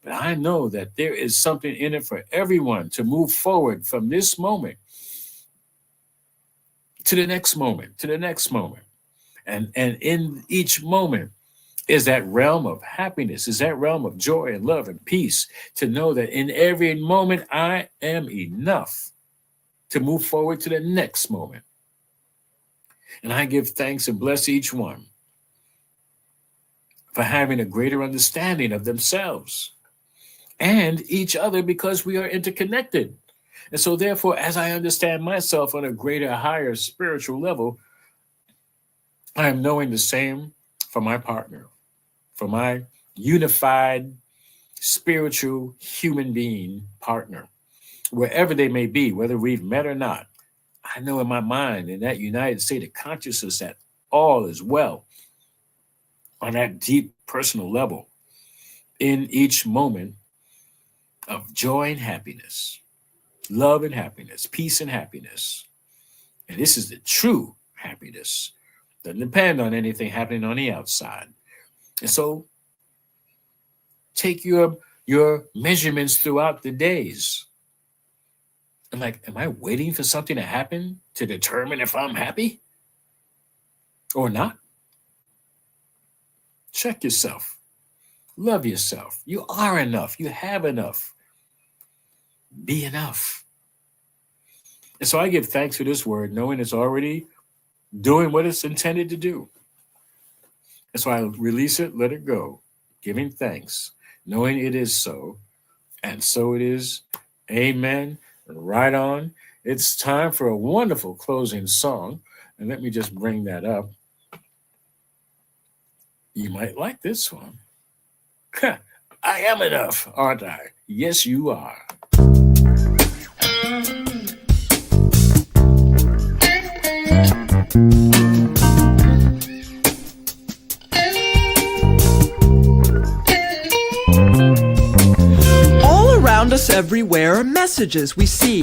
But I know that there is something in it for everyone to move forward from this moment to the next moment, to the next moment. And in each moment is that realm of happiness, is that realm of joy and love and peace, to know that in every moment I am enough to move forward to the next moment. And I give thanks and bless each one for having a greater understanding of themselves and each other, because we are interconnected. And so therefore, as I understand myself on a greater, higher spiritual level, I am knowing the same for my partner, for my unified spiritual human being partner, wherever they may be, whether we've met or not. I know in my mind, in that united state of consciousness, that all is well on that deep personal level in each moment of joy and happiness, love and happiness, peace and happiness. And this is the true happiness. Doesn't depend on anything happening on the outside. And so take your measurements throughout the days. And am I waiting for something to happen to determine if I'm happy or not? Check yourself. Love yourself. You are enough. You have enough. Be enough. And so I give thanks for this word, knowing it's already doing what it's intended to do. And so I release it, let it go, giving thanks, knowing it is so, and so it is. Amen. Right on. It's time for a wonderful closing song. And let me just bring that up. You might like this one. I am enough, aren't I? Yes, you are. Around us everywhere are messages we see.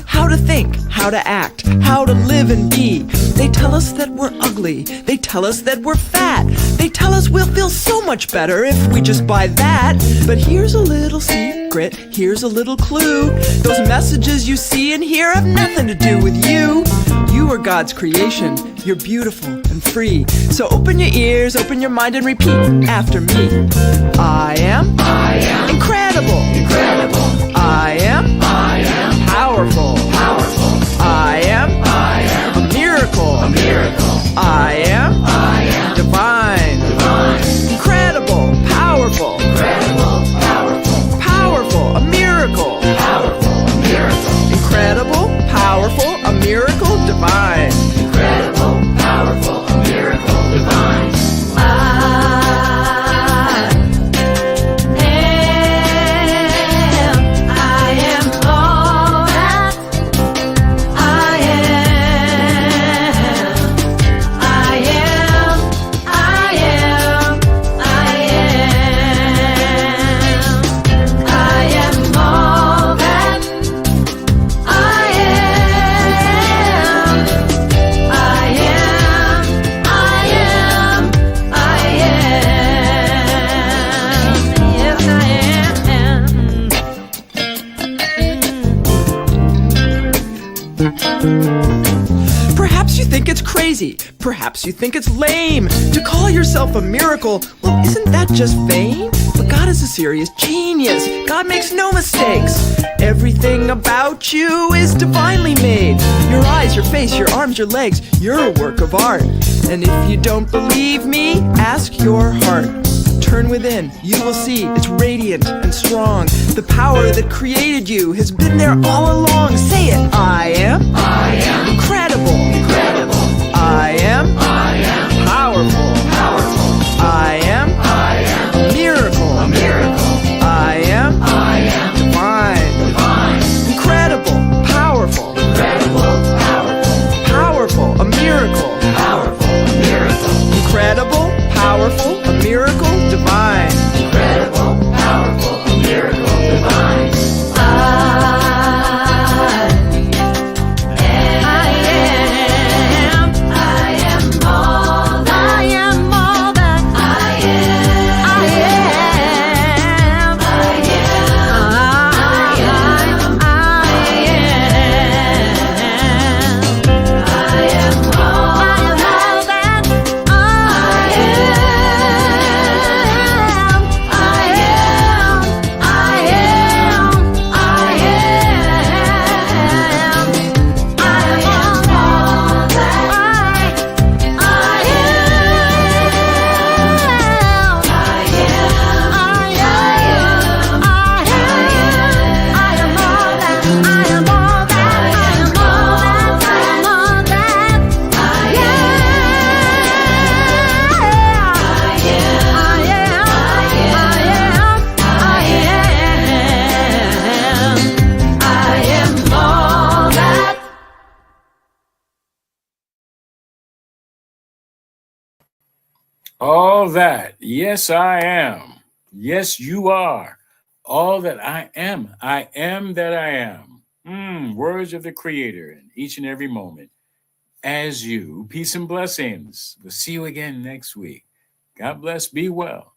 How to think, how to act, how to live and be. They tell us that we're ugly. They tell us that we're fat. They tell us we'll feel so much better if we just buy that. But here's a little secret, here's a little clue. Those messages you see and hear have nothing to do with you. You are God's creation. You're beautiful and free. So open your ears, open your mind, and repeat after me. I am incredible. I am powerful. I am a miracle. I am divine. Incredible, powerful. Powerful, a miracle. Incredible, powerful, a miracle, divine. Incredible, powerful, a miracle, divine. I am crazy. Perhaps you think it's lame to call yourself a miracle. Well, isn't that just vain? But God is a serious genius. God makes no mistakes. Everything about you is divinely made. Your eyes, your face, your arms, your legs, you're a work of art. And if you don't believe me, ask your heart. Turn within, you will see it's radiant and strong. The power that created you has been there all along. Say it. I am incredible. I am powerful. I am a miracle. I am divine. Incredible, powerful, powerful, a miracle. Incredible, powerful, a miracle, divine. Incredible, powerful, a miracle, divine. All that. Yes, I am. Yes, you are. All that I am. I am that I am. Words of the Creator in each and every moment. As you, peace and blessings. We'll see you again next week. God bless. Be well.